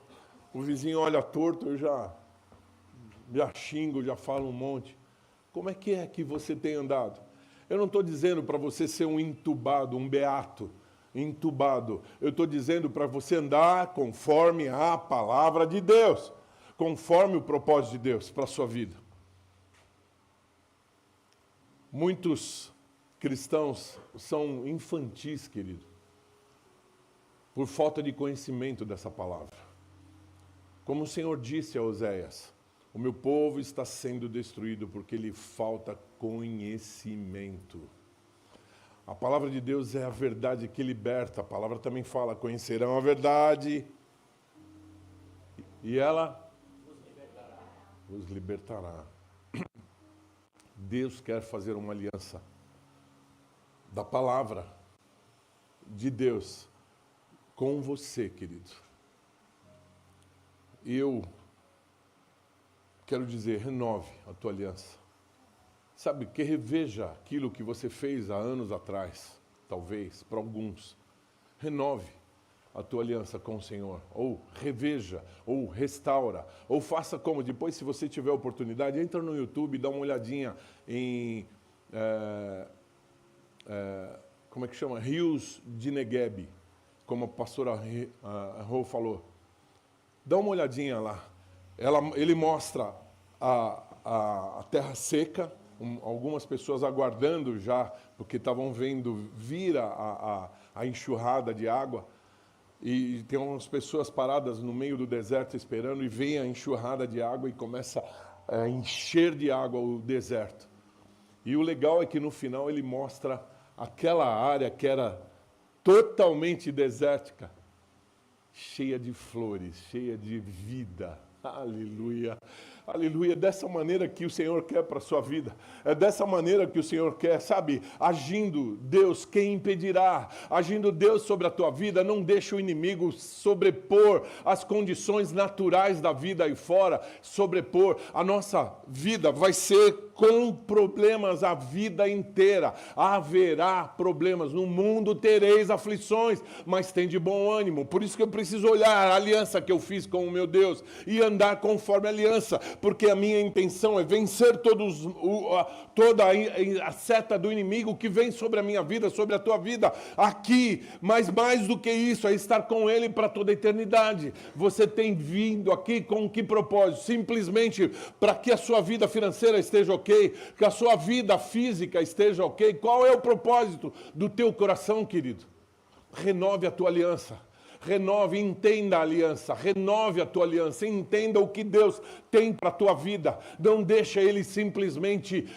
O vizinho olha torto, eu já xingo, já falo um monte. Como é que você tem andado? Eu não estou dizendo para você ser um entubado, um beato, entubado. Eu estou dizendo para você andar conforme a palavra de Deus, conforme o propósito de Deus para a sua vida. Muitos cristãos são infantis, querido, por falta de conhecimento dessa palavra. Como o Senhor disse a Oséias, o meu povo está sendo destruído porque lhe falta conhecimento. A palavra de Deus é a verdade que liberta. A palavra também fala, conhecerão a verdade e ela os libertará. Deus quer fazer uma aliança da palavra de Deus com você, querido. E eu quero dizer, renove a tua aliança. Sabe, que reveja aquilo que você fez há anos atrás, talvez, para alguns. Renove a tua aliança com o Senhor, ou reveja, ou restaura, ou faça como, depois, se você tiver oportunidade, entra no YouTube e dá uma olhadinha em, como é que chama? Rios de Negueb, como a pastora Rô falou. Dá uma olhadinha lá. Ele mostra a terra seca, algumas pessoas aguardando já, porque estavam vendo vir a enxurrada de água, e tem umas pessoas paradas no meio do deserto esperando, e vem a enxurrada de água e começa a encher de água o deserto. E o legal é que no final ele mostra aquela área que era totalmente desértica, cheia de flores, cheia de vida. Aleluia, aleluia, dessa maneira que o Senhor quer para a sua vida, é dessa maneira que o Senhor quer, sabe, agindo Deus, quem impedirá? Agindo Deus sobre a tua vida, não deixa o inimigo sobrepor as condições naturais da vida aí fora, sobrepor, a nossa vida vai ser com problemas a vida inteira, haverá problemas, no mundo tereis aflições, mas tem de bom ânimo, por isso que eu preciso olhar a aliança que eu fiz com o meu Deus, e andar conforme a aliança, porque a minha intenção é vencer toda a seta do inimigo que vem sobre a minha vida, sobre a tua vida, aqui, mas mais do que isso, é estar com Ele para toda a eternidade. Você tem vindo aqui com que propósito? Simplesmente para que a sua vida financeira esteja ok, que a sua vida física esteja ok. Qual é o propósito do teu coração, querido? Renove a tua aliança. renove, entenda a aliança, renove a tua aliança, entenda o que Deus tem para a tua vida. Não deixa ele simplesmente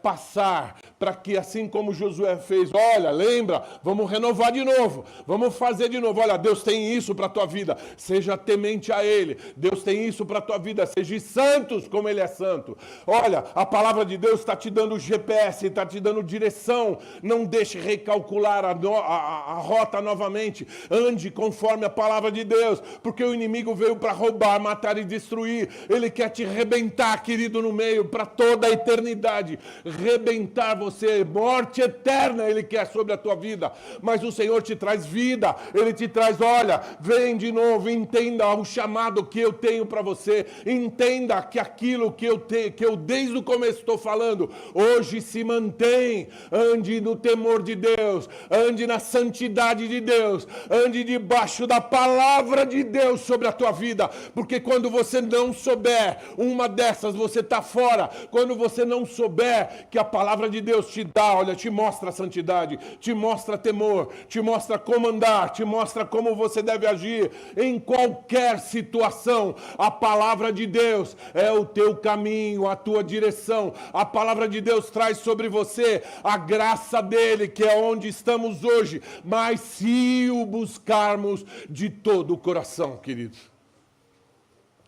passar, para que assim como Josué fez, olha, lembra, vamos renovar de novo, vamos fazer de novo, olha, Deus tem isso para a tua vida, seja temente a Ele, Deus tem isso para a tua vida, seja santos como Ele é santo. Olha, a palavra de Deus está te dando GPS, está te dando direção, não deixe recalcular a rota novamente, ande conforme a palavra de Deus, porque o inimigo veio para roubar, matar e destruir. Ele quer te rebentar, querido, no meio, para toda a eternidade, rebentar você, morte eterna Ele quer sobre a tua vida, mas o Senhor te traz vida, Ele te traz, olha, vem de novo, entenda o chamado que eu tenho para você, entenda que aquilo que eu desde o começo estou falando, hoje se mantém, ande no temor de Deus, ande na santidade de Deus, ande debaixo da palavra de Deus sobre a tua vida, porque quando você não souber uma dessas, você está fora. Quando você não souber que a palavra de Deus te dá, olha, te mostra a santidade, te mostra temor, te mostra como andar, te mostra como você deve agir em qualquer situação. A palavra de Deus é o teu caminho, a tua direção. A palavra de Deus traz sobre você a graça dele, que é onde estamos hoje, mas se o buscarmos de todo o coração, queridos.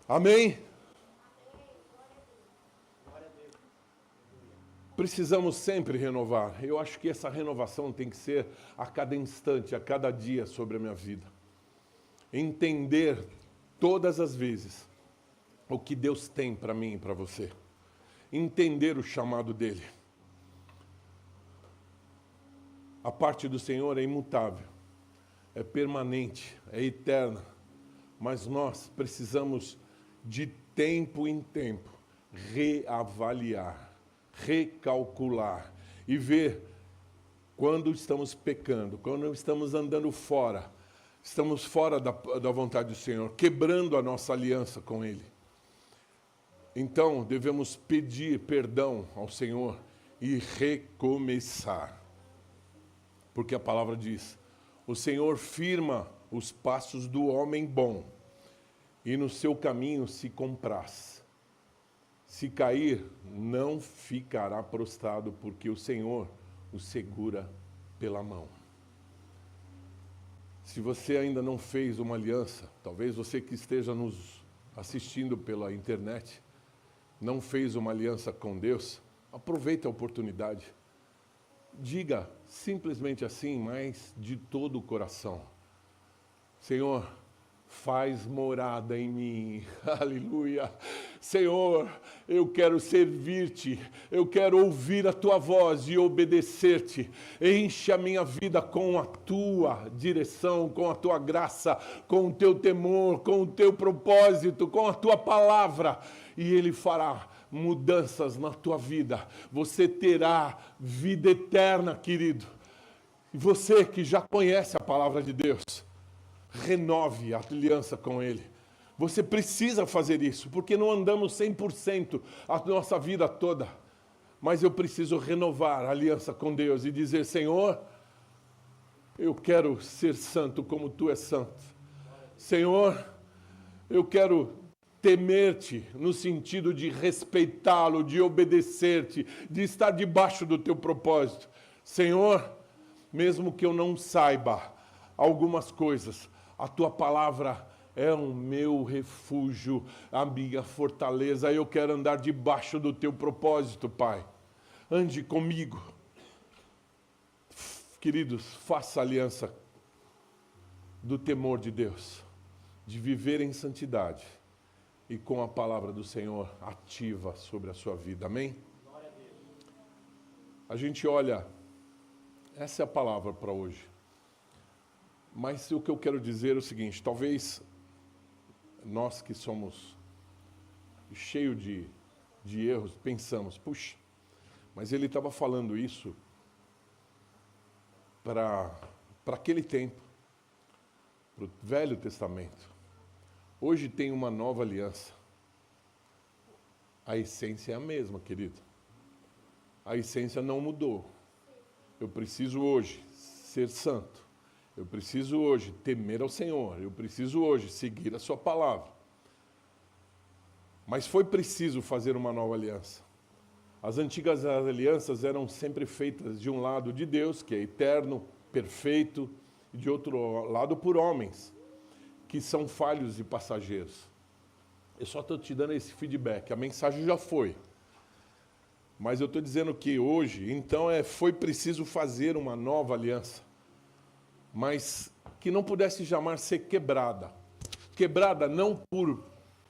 Amém? Precisamos sempre renovar. Eu acho que essa renovação tem que ser a cada instante, a cada dia sobre a minha vida. Entender todas as vezes o que Deus tem para mim e para você. Entender o chamado dele. A parte do Senhor é imutável, é permanente, é eterna. Mas nós precisamos de tempo em tempo reavaliar, recalcular e ver quando estamos pecando, quando estamos andando fora, estamos fora da vontade do Senhor, quebrando a nossa aliança com Ele. Então, devemos pedir perdão ao Senhor e recomeçar. Porque a palavra diz, o Senhor firma os passos do homem bom e no seu caminho se compraz. Se cair, não ficará prostrado, porque o Senhor o segura pela mão. Se você ainda não fez uma aliança, talvez você que esteja nos assistindo pela internet, não fez uma aliança com Deus, aproveite a oportunidade. Diga simplesmente assim, mas de todo o coração. Senhor, faz morada em mim, aleluia. Senhor, eu quero servir-te, eu quero ouvir a tua voz e obedecer-te. Enche a minha vida com a tua direção, com a tua graça, com o teu temor, com o teu propósito, com a tua palavra. E Ele fará mudanças na tua vida. Você terá vida eterna, querido. E você que já conhece a palavra de Deus, renove a aliança com Ele. Você precisa fazer isso, porque não andamos 100% a nossa vida toda. Mas eu preciso renovar a aliança com Deus e dizer, Senhor, eu quero ser santo como Tu és santo. Senhor, eu quero temer-te no sentido de respeitá-lo, de obedecer-te, de estar debaixo do Teu propósito. Senhor, mesmo que eu não saiba algumas coisas, a Tua palavra é o meu refúgio, a minha fortaleza. Eu quero andar debaixo do Teu propósito, Pai. Ande comigo. Queridos, faça aliança do temor de Deus, de viver em santidade e com a palavra do Senhor ativa sobre a sua vida. Amém? A gente olha, essa é a palavra para hoje. Mas o que eu quero dizer é o seguinte, talvez nós que somos cheios de erros, pensamos, puxa, mas ele estava falando isso para aquele tempo, para o Velho Testamento. Hoje tem uma nova aliança. A essência é a mesma, querido. A essência não mudou. Eu preciso hoje ser santo. Eu preciso hoje temer ao Senhor. Eu preciso hoje seguir a sua palavra. Mas foi preciso fazer uma nova aliança. As antigas alianças eram sempre feitas de um lado de Deus, que é eterno, perfeito, e de outro lado por homens, que são falhos e passageiros. Eu só estou te dando esse feedback. A mensagem já foi. Mas eu estou dizendo que hoje, então, foi preciso fazer uma nova aliança, mas que não pudesse jamais ser quebrada. Quebrada não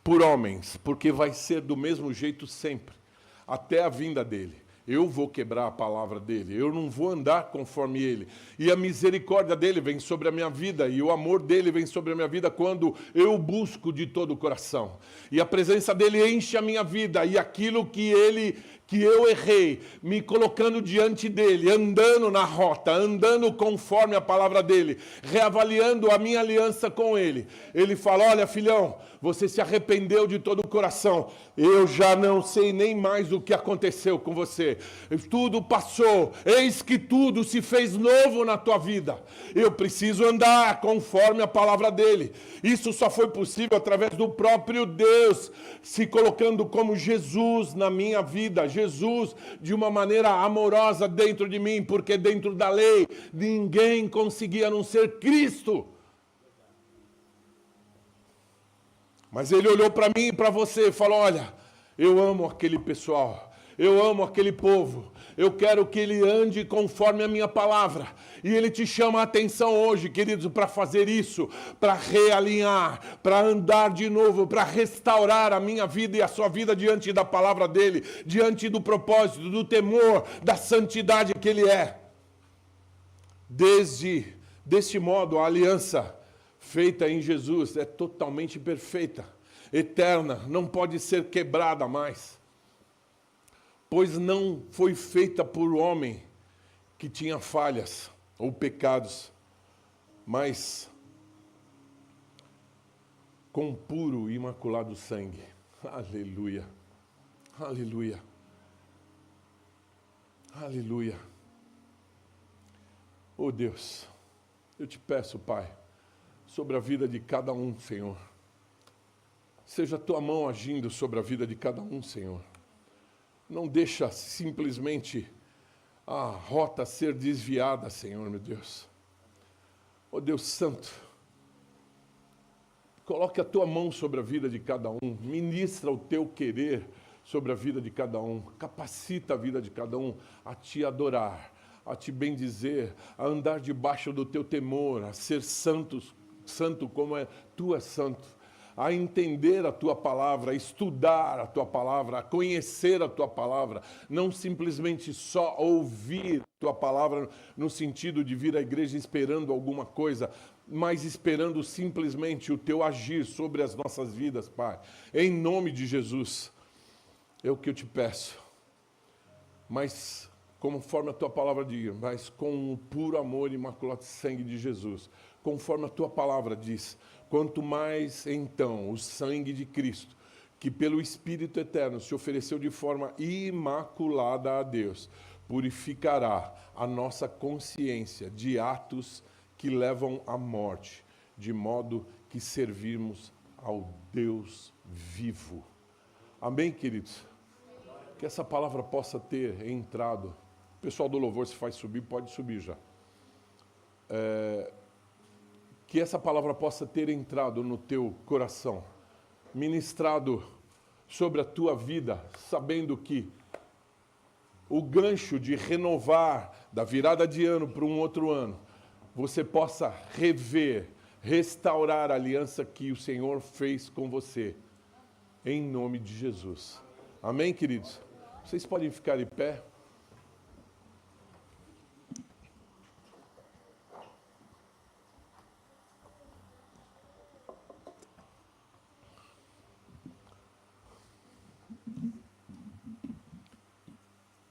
por homens, porque vai ser do mesmo jeito sempre, até a vinda dele. Eu vou quebrar a palavra dele, eu não vou andar conforme ele. E a misericórdia dele vem sobre a minha vida, e o amor dele vem sobre a minha vida quando eu busco de todo o coração. E a presença dele enche a minha vida, e aquilo que eu errei, me colocando diante dele, andando na rota, andando conforme a palavra dele, reavaliando a minha aliança com ele. Ele fala: olha, filhão, você se arrependeu de todo o coração, eu já não sei nem mais o que aconteceu com você. Tudo passou, eis que tudo se fez novo na tua vida. Eu preciso andar conforme a palavra dele. Isso só foi possível através do próprio Deus se colocando como Jesus na minha vida. Jesus de uma maneira amorosa dentro de mim, porque dentro da lei ninguém conseguia a não ser Cristo. Mas ele olhou para mim e para você e falou: olha, eu amo aquele pessoal, eu amo aquele povo, eu quero que ele ande conforme a minha palavra. E ele te chama a atenção hoje, queridos, para fazer isso, para realinhar, para andar de novo, para restaurar a minha vida e a sua vida diante da palavra dele, diante do propósito, do temor, da santidade que ele é. Deste modo, a aliança feita em Jesus é totalmente perfeita, eterna, não pode ser quebrada mais, pois não foi feita por homem que tinha falhas ou pecados, mas com puro e imaculado sangue. Aleluia, aleluia, aleluia. Oh Deus, eu te peço, Pai, sobre a vida de cada um, Senhor. Seja a tua mão agindo sobre a vida de cada um, Senhor. Não deixa simplesmente a rota ser desviada, Senhor, meu Deus. Oh Deus Santo, coloque a tua mão sobre a vida de cada um. Ministra o teu querer sobre a vida de cada um. Capacita a vida de cada um a te adorar, a te bendizer, a andar debaixo do teu temor, a ser santo como tu és santo, a entender a tua palavra, a estudar a tua palavra, a conhecer a tua palavra, não simplesmente só ouvir a tua palavra no sentido de vir à igreja esperando alguma coisa, mas esperando simplesmente o teu agir sobre as nossas vidas, Pai. Em nome de Jesus, é o que eu te peço. Mas conforme a tua palavra diz, mas com o puro amor e imaculado sangue de Jesus, conforme a tua palavra diz, quanto mais então o sangue de Cristo, que pelo Espírito Eterno se ofereceu de forma imaculada a Deus, purificará a nossa consciência de atos que levam à morte, de modo que servimos ao Deus vivo. Amém, queridos? Que essa palavra possa ter entrado. O pessoal do louvor, se faz subir, pode subir já. Que essa palavra possa ter entrado no teu coração, ministrado sobre a tua vida, sabendo que o gancho de renovar, da virada de ano para um outro ano, você possa rever, restaurar a aliança que o Senhor fez com você, em nome de Jesus. Amém, queridos? Vocês podem ficar de pé?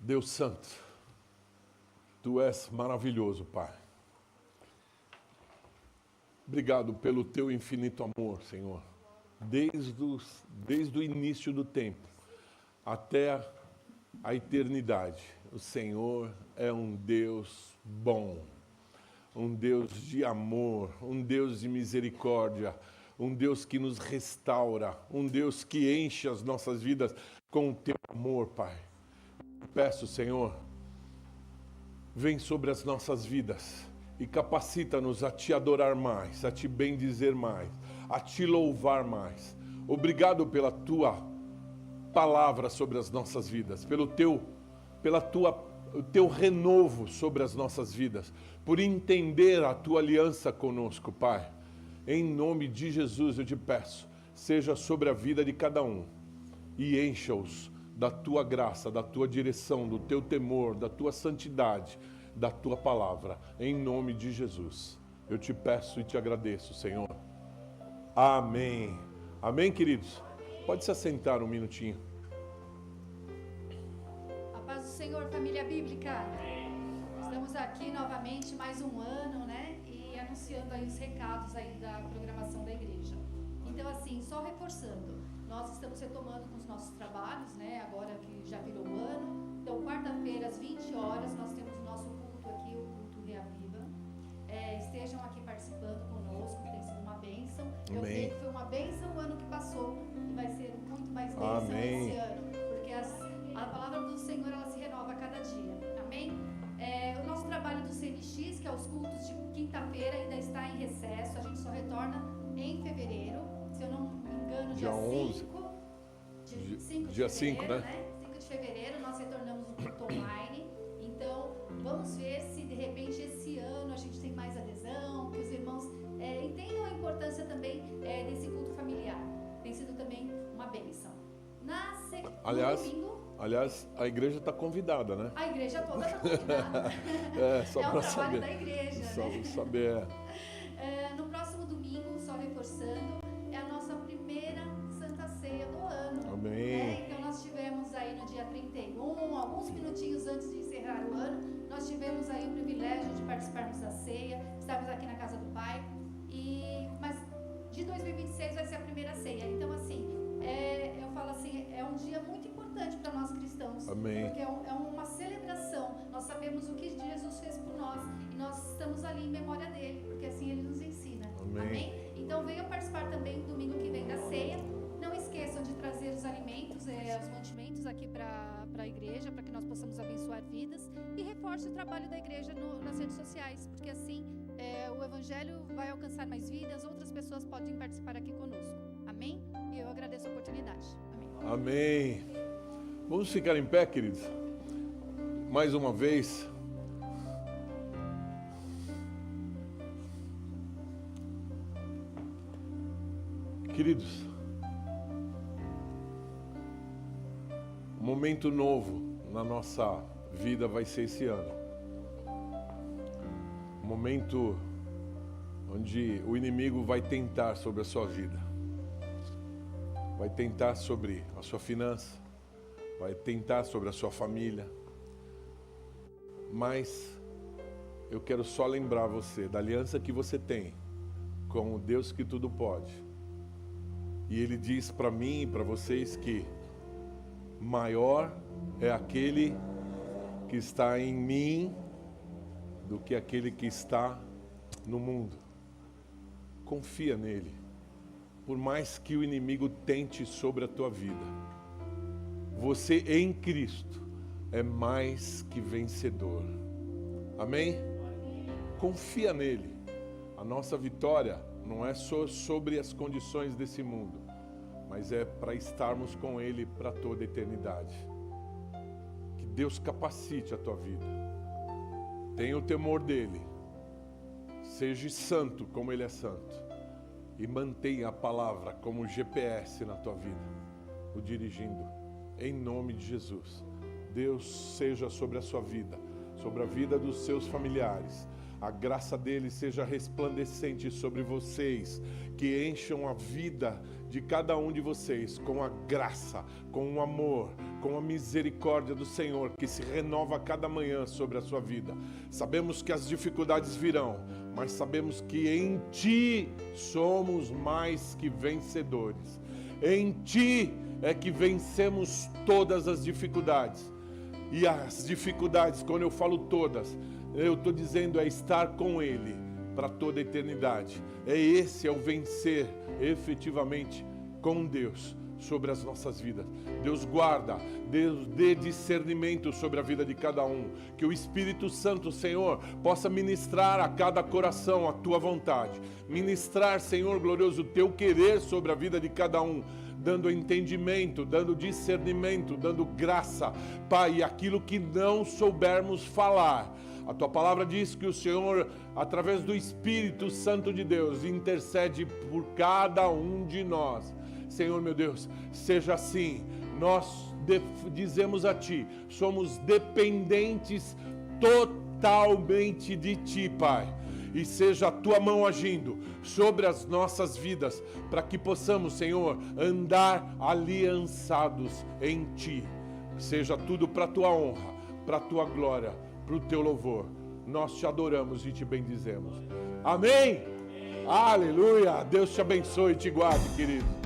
Deus Santo, Tu és maravilhoso, Pai. Obrigado pelo Teu infinito amor, Senhor. Desde o início do tempo até a eternidade, o Senhor é um Deus bom. um Deus de amor, um Deus de misericórdia, um Deus que nos restaura, um Deus que enche as nossas vidas com o teu amor, Pai. Peço, Senhor, vem sobre as nossas vidas e capacita-nos a te adorar mais, a te bendizer mais, a te louvar mais. Obrigado pela tua palavra sobre as nossas vidas, pelo teu renovo sobre as nossas vidas, por entender a tua aliança conosco, Pai. Em nome de Jesus eu te peço, seja sobre a vida de cada um e encha-os da tua graça, da tua direção, do teu temor, da tua santidade, da tua palavra, em nome de Jesus. Eu te peço e te agradeço, Senhor. Amém. Amém, queridos? Pode se assentar um minutinho. A paz do Senhor, família bíblica. Estamos aqui novamente mais um ano, né? E anunciando aí os recados aí da programação da igreja. Então, assim, só reforçando, nós estamos retomando com os nossos trabalhos, né? Agora que já virou o ano. Então, quarta-feira, às 20 horas, nós temos o nosso culto aqui, o culto Reaviva. Estejam aqui participando conosco, tem sido uma bênção. Eu creio que foi uma bênção o ano que passou e vai ser muito mais bênção esse ano, porque a palavra do Senhor, ela se renova a cada dia. Amém? O nosso trabalho do CNX, que é os cultos de quinta-feira, ainda está em recesso. A gente só retorna em fevereiro, se eu não me engano, dia 5. Dia 5, né? 5 de fevereiro nós retornamos o culto online. Então, vamos ver se de repente esse ano a gente tem mais adesão, que os irmãos entendam a importância também desse culto familiar. Tem sido também uma bênção. Aliás, a igreja está convidada, né? A igreja toda está convidada. Só para saber. Da igreja, só né? saber. No próximo domingo, só reforçando, é a nossa primeira Santa Ceia do ano. Amém. Então nós tivemos aí no dia 31, alguns minutinhos antes de encerrar o ano, nós tivemos aí o privilégio de participarmos da ceia, estávamos aqui na casa do Pai, mas de 2026 vai ser a primeira ceia. Então assim, eu falo assim, é um dia muito importante para nós cristãos. Amém. Porque é uma celebração. Nós sabemos o que Jesus fez por nós e nós estamos ali em memória dele, porque assim ele nos ensina. Amém? Então venham participar também domingo que vem da ceia. Não esqueçam de trazer os alimentos, os mantimentos aqui para a igreja, para que nós possamos abençoar vidas, e reforce o trabalho da igreja nas redes sociais, porque assim o evangelho vai alcançar mais vidas, outras pessoas podem participar aqui conosco. Amém? E eu agradeço a oportunidade. Amém. Amém. Vamos ficar em pé, queridos? Mais uma vez. Queridos, um momento novo na nossa vida vai ser esse ano. Um momento onde o inimigo vai tentar sobre a sua vida. Vai tentar sobre a sua finança, vai tentar sobre a sua família. Mas eu quero só lembrar você da aliança que você tem com o Deus que tudo pode. E Ele diz para mim e para vocês que maior é aquele que está em mim do que aquele que está no mundo. Confia nele. Por mais que o inimigo tente sobre a tua vida, você em Cristo é mais que vencedor. Amém? Confia nele. A nossa vitória não é só sobre as condições desse mundo, mas é para estarmos com ele para toda a eternidade. Que Deus capacite a tua vida. Tenha o temor dele. Seja santo como ele é santo. E mantenha a palavra como GPS na tua vida, o dirigindo, em nome de Jesus. Deus seja sobre a sua vida, sobre a vida dos seus familiares. A graça dele seja resplandecente sobre vocês, que encham a vida de cada um de vocês com a graça, com o amor, com a misericórdia do Senhor, que se renova a cada manhã sobre a sua vida. Sabemos que as dificuldades virão, mas sabemos que em Ti somos mais que vencedores. Em Ti é que vencemos todas as dificuldades. E as dificuldades, quando eu falo todas, eu estou dizendo é estar com Ele para toda a eternidade. Esse é o vencer efetivamente com Deus sobre as nossas vidas. Deus guarda, Deus dê discernimento sobre a vida de cada um, que o Espírito Santo, Senhor, possa ministrar a cada coração a tua vontade, ministrar, Senhor glorioso, o teu querer sobre a vida de cada um, dando entendimento, dando discernimento, dando graça, Pai, e aquilo que não soubermos falar. A tua palavra diz que o Senhor, através do Espírito Santo de Deus, intercede por cada um de nós. Senhor meu Deus, seja assim. Nós dizemos a Ti, somos dependentes totalmente de Ti, Pai. E seja a Tua mão agindo sobre as nossas vidas, para que possamos, Senhor, andar aliançados em Ti. Seja tudo para a Tua honra, para a Tua glória, para o Teu louvor. Nós Te adoramos e Te bendizemos. Amém? Aleluia! Deus te abençoe e te guarde, querido.